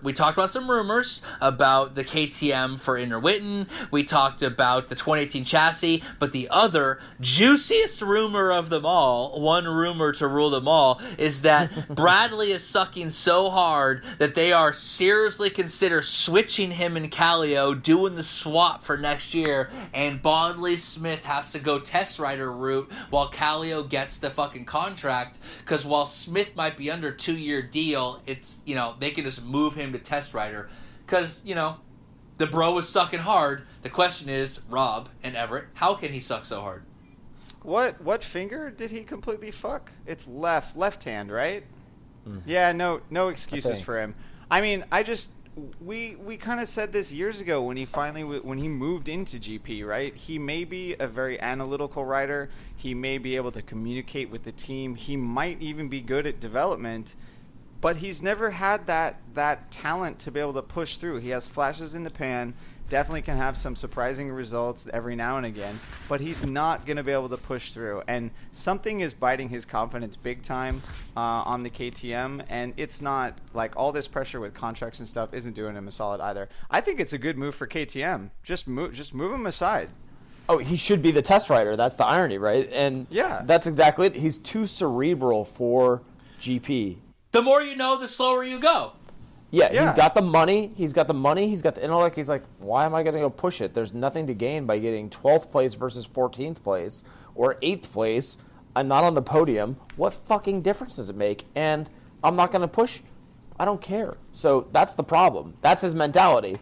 we talked about some rumors about the KTM for Inner Witten. We talked about the 2018 chassis. But the other juiciest rumor of them all, one rumor to rule them all, is that Bradley is sucking so hard that they are seriously consider switching him and Kallio, doing the swap for next year, and Bodley Smith has to go test rider route while Kallio gets the fucking contract. Because while Smith might be under a 2-year deal, it's, they can just move him to test rider because the bro was sucking hard. The question is, Rob and Everett, how can he suck so hard? What finger did he completely fuck? It's left hand, right? Yeah, no excuses for him. I mean, we kind of said this years ago when he moved into GP, right? He may be a very analytical rider. He may be able to communicate with the team. He might even be good at development, but he's never had that talent to be able to push through. He has flashes in the pan, definitely can have some surprising results every now and again, but he's not going to be able to push through. And something is biting his confidence big time on the KTM, and it's not like all this pressure with contracts and stuff isn't doing him a solid either. I think it's a good move for KTM. Just move him aside. Oh, he should be the test rider. That's the irony, right? And yeah, that's exactly it. He's too cerebral for GP. The more you know, the slower you go. Yeah, he's got the money. He's got the intellect. He's like, why am I going to go push it? There's nothing to gain by getting 12th place versus 14th place or 8th place. I'm not on the podium. What fucking difference does it make? And I'm not going to push. I don't care. So that's the problem. That's his mentality.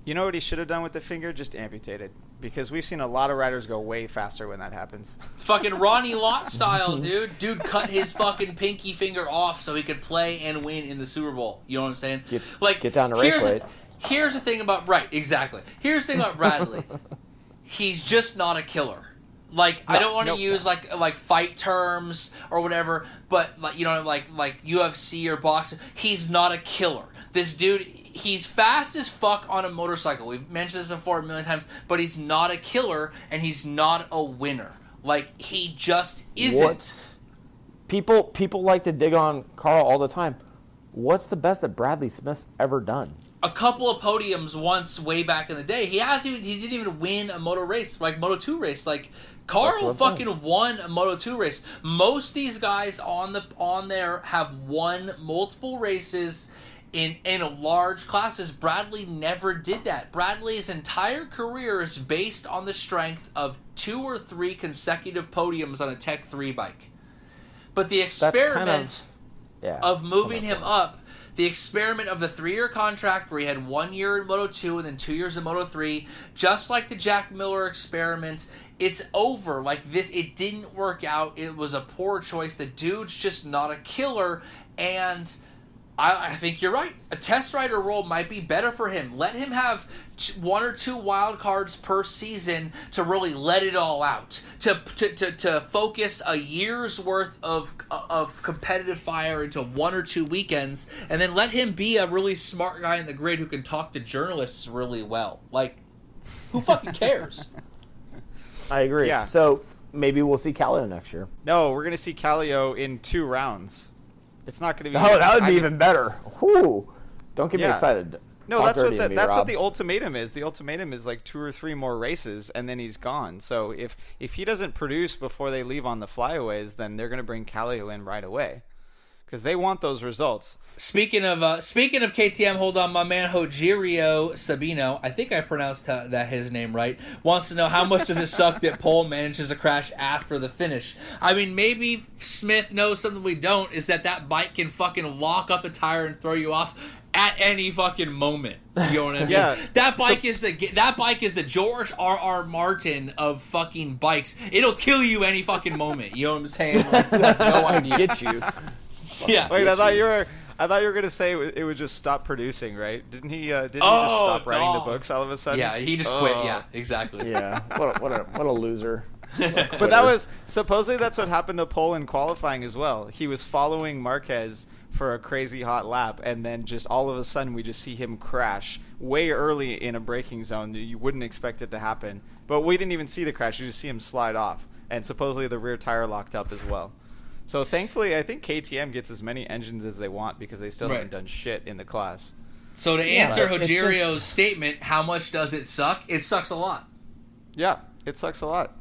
You know what he should have done with the finger? Just amputated. Because we've seen a lot of riders go way faster when that happens. Fucking Ronnie Lott style, dude. Dude cut his fucking pinky finger off so he could play and win in the Super Bowl. You know what I'm saying? Get down to race weight. Here's the thing about... Right, exactly. Here's the thing about Bradley. He's just not a killer. I don't want to use like fight terms or whatever, but like UFC or boxing. He's not a killer. This dude, he's fast as fuck on a motorcycle. We've mentioned this before a million times, but he's not a killer and he's not a winner. He just isn't. People like to dig on Carl all the time. What's the best that Bradley Smith's ever done? A couple of podiums once way back in the day. He didn't even win a moto race, Moto2 race. Carl fucking won a Moto2 race. Most of these guys on there have won multiple races in large classes. Bradley never did that. Bradley's entire career is based on the strength of 2 or 3 consecutive podiums on a Tech 3 bike. But the experiment of moving him up, the experiment of the 3-year contract where he had 1 year in Moto2 and then 2 years in Moto3, just like the Jack Miller experiment, it's over. It didn't work out. It was a poor choice. The dude's just not a killer, and I think you're right. A test rider role might be better for him. Let him have 1 or 2 wild cards per season to really let it all out. To focus a year's worth of competitive fire into 1 or 2 weekends, and then let him be a really smart guy in the grid who can talk to journalists really well. Like, who fucking cares? I agree. Yeah. So maybe we'll see Kallio next year. No, we're going to see Kallio in 2 rounds. It's not going to be. Oh, that would be even better. Whew. Don't get me excited. No, that's what the ultimatum is. The ultimatum is like 2 or 3 more races, and then he's gone. So if he doesn't produce before they leave on the flyaways, then they're going to bring Kallio in right away because they want those results. Speaking of KTM, hold on, my man Rogerio Sabino, I think I pronounced that his name right, wants to know how much does it suck that Pole manages to crash after the finish. I mean, maybe Smith knows something we don't, is that bike can fucking lock up the tire and throw you off at any fucking moment. You know what I mean? Yeah. That bike is the George R.R. Martin of fucking bikes. It'll kill you any fucking moment. You know what I'm saying? Like, no idea. Get you. Yeah. Wait, I thought you were gonna say it would just stop producing, right? Didn't he? Didn't he just stop writing the books all of a sudden? Yeah, he just quit. Yeah, exactly. Yeah. What a loser. But that was supposedly that's what happened to Pole in qualifying as well. He was following Marquez for a crazy hot lap, and then just all of a sudden we just see him crash way early in a braking zone. You wouldn't expect it to happen, but we didn't even see the crash. You just see him slide off, and supposedly the rear tire locked up as well. So thankfully, I think KTM gets as many engines as they want because they still haven't done shit in the class. So to answer Rogerio's statement, how much does it suck? It sucks a lot. Yeah, it sucks a lot.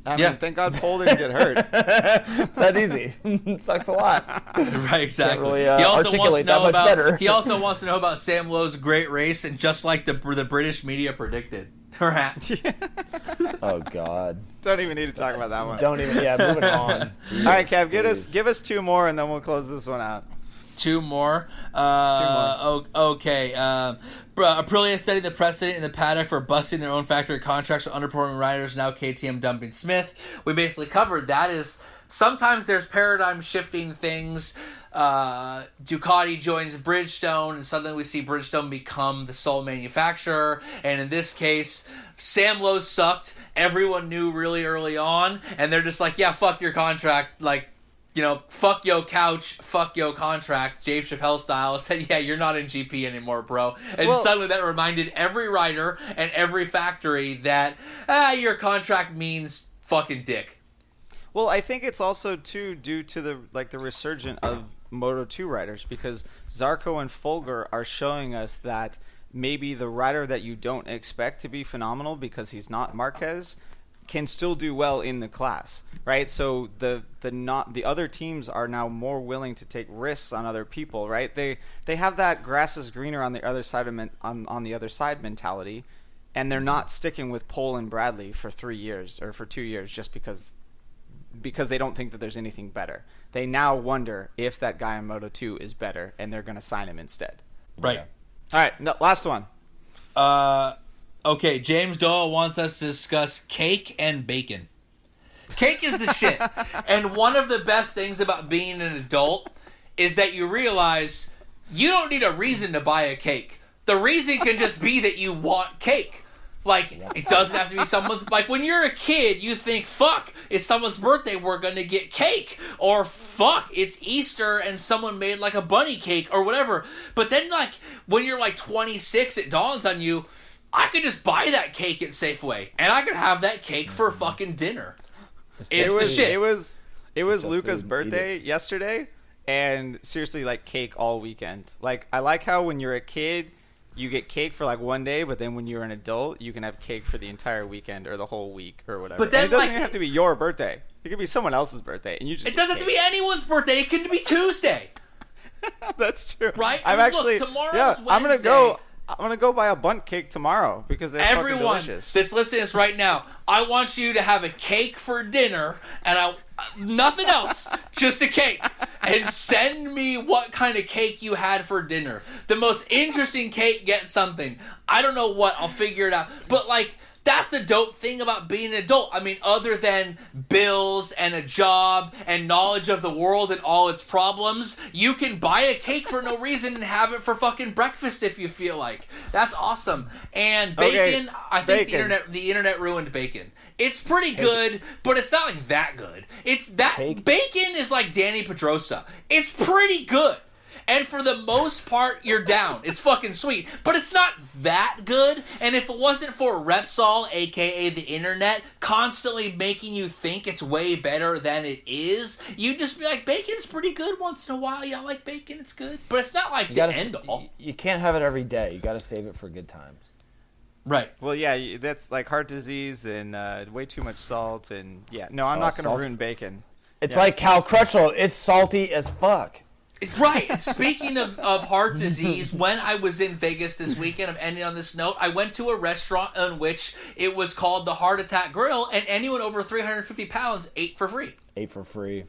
I mean, thank God Pole didn't get hurt. It's that easy. It sucks a lot. Right, exactly. Really, he also wants to know about. better. He also wants to know about Sam Lowe's great race, and just like the British media predicted. Oh God! Don't even need to talk about that one. Don't even. Yeah, moving on. Jeez, all right, Kev, give us 2 more, and then we'll close this one out. 2 more. 2 more. Okay. Aprilia setting the precedent in the paddock for busting their own factory contracts with underperforming riders. Now KTM dumping Smith. We basically covered that. Is sometimes there's paradigm shifting things. Ducati joins Bridgestone, and suddenly we see Bridgestone become the sole manufacturer. And in this case, Sam Lowe sucked. Everyone knew really early on, and they're just like, yeah, fuck your contract. Like, you know, fuck yo couch, fuck yo contract, Dave Chappelle style, said, yeah, you're not in GP anymore, bro. And suddenly that reminded every rider and every factory that, your contract means fucking dick. Well, I think it's also, too, due to the resurgence of Moto2 riders, because Zarco and Folger are showing us that maybe the rider that you don't expect to be phenomenal because he's not Marquez can still do well in the class, right? So the other teams are now more willing to take risks on other people, right? They have that grass is greener on the other side on the other side mentality, and they're not sticking with Pole and Bradley for 3 years or for 2 years just because they don't think that there's anything better. They now wonder if that guy in Moto2 is better, and they're going to sign him instead. Right. Yeah. All right, last one. Okay, James Doyle wants us to discuss cake and bacon. Cake is the shit. And one of the best things about being an adult is that you realize you don't need a reason to buy a cake. The reason can just be that you want cake. Like, it doesn't have to be someone's... Like, when you're a kid, you think, fuck, it's someone's birthday, we're going to get cake. Or, fuck, it's Easter and someone made, like, a bunny cake or whatever. But then, like, when you're, like, 26, it dawns on you, I could just buy that cake at Safeway. And I could have that cake for fucking dinner. It's the shit. It was Luca's birthday yesterday. And, seriously, like, cake all weekend. Like, I like how when you're a kid... You get cake for like one day, but then when you're an adult, you can have cake for the entire weekend or the whole week or whatever. But then, and it doesn't even have to be your birthday. It could be someone else's birthday, and you just. It doesn't have to be anyone's birthday. It can be Tuesday. That's true. Right? I'm actually. Look, tomorrow's Wednesday. I'm gonna go buy a bundt cake tomorrow because they're fucking delicious. Everyone that's listening to this right now, I want you to have a cake for dinner, and nothing else, just a cake. And send me what kind of cake you had for dinner. The most interesting cake gets something. I don't know what. I'll figure it out. But, like, That's the dope thing about being an adult. I mean, other than bills and a job and knowledge of the world and all its problems, you can buy a cake for no reason and have it for fucking breakfast if you feel like. That's awesome. And bacon, I think the internet ruined bacon. It's pretty good, but it's not like that good. Bacon is like Danny Pedrosa. It's pretty good. And for the most part, you're down. It's fucking sweet. But it's not that good. And if it wasn't for Repsol, a.k.a. the internet, constantly making you think it's way better than it is, you'd just be like, bacon's pretty good once in a while. Yeah, I like bacon. It's good. But it's not like the end all. You can't have it every day. You got to save it for good times. Right. Well, yeah, that's like heart disease and way too much salt. And yeah, no, I'm not going to ruin bacon. It's like Cal Crutchlow. It's salty as fuck. Right. Speaking of heart disease, when I was in Vegas this weekend, I'm ending on this note, I went to a restaurant in which it was called the Heart Attack Grill, and anyone over 350 pounds ate for free. Ate for free.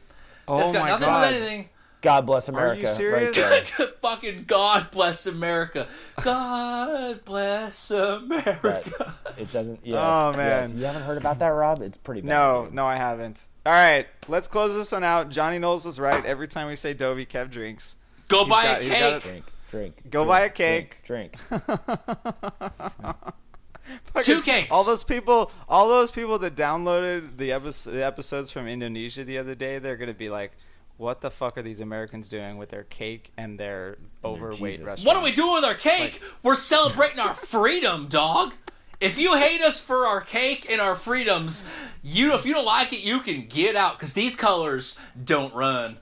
Oh, it's got my nothing God. with anything. God bless America. Are you serious? Right there. Fucking God bless America. God bless America. It doesn't. Yes, Oh, man. Yes. You haven't heard about that, Rob? It's pretty bad. No, no, I haven't. All right, let's close this one out. Johnny Knowles was right. Every time we say Dovi, Kev drinks. Go buy a cake. Drink. Go buy a cake. Drink. 2 cakes. All those people that downloaded the episodes from Indonesia the other day, they're gonna be like, "What the fuck are these Americans doing with their cake and their overweight restaurants?" What are we doing with our cake? We're celebrating our freedom, dog. If you hate us for our cake and our freedoms, if you don't like it, you can get out because these colors don't run.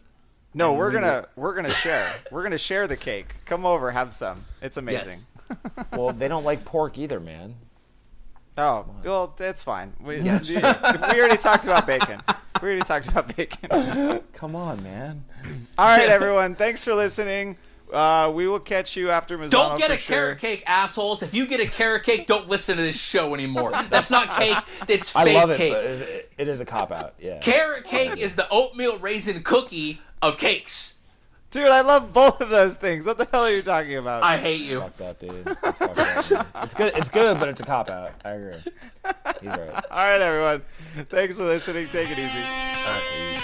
No, we're gonna share. We're gonna share the cake. Come over, have some. It's amazing. Yes. Well, they don't like pork either, man. Oh, well, that's fine. We already talked about bacon. Come on, man. All right, everyone. Thanks for listening. We will catch you after Misano. Don't get a carrot cake, assholes. If you get a carrot cake, don't listen to this show anymore. That's not cake. It's fake I love it, cake. but it is a cop-out, yeah. Carrot cake is the oatmeal raisin cookie of cakes. Dude, I love both of those things. What the hell are you talking about? I hate you. Fuck that, dude. It's fucked up, dude. It's good, but it's a cop-out. I agree. He's right. All right, everyone. Thanks for listening. Take it easy. All right,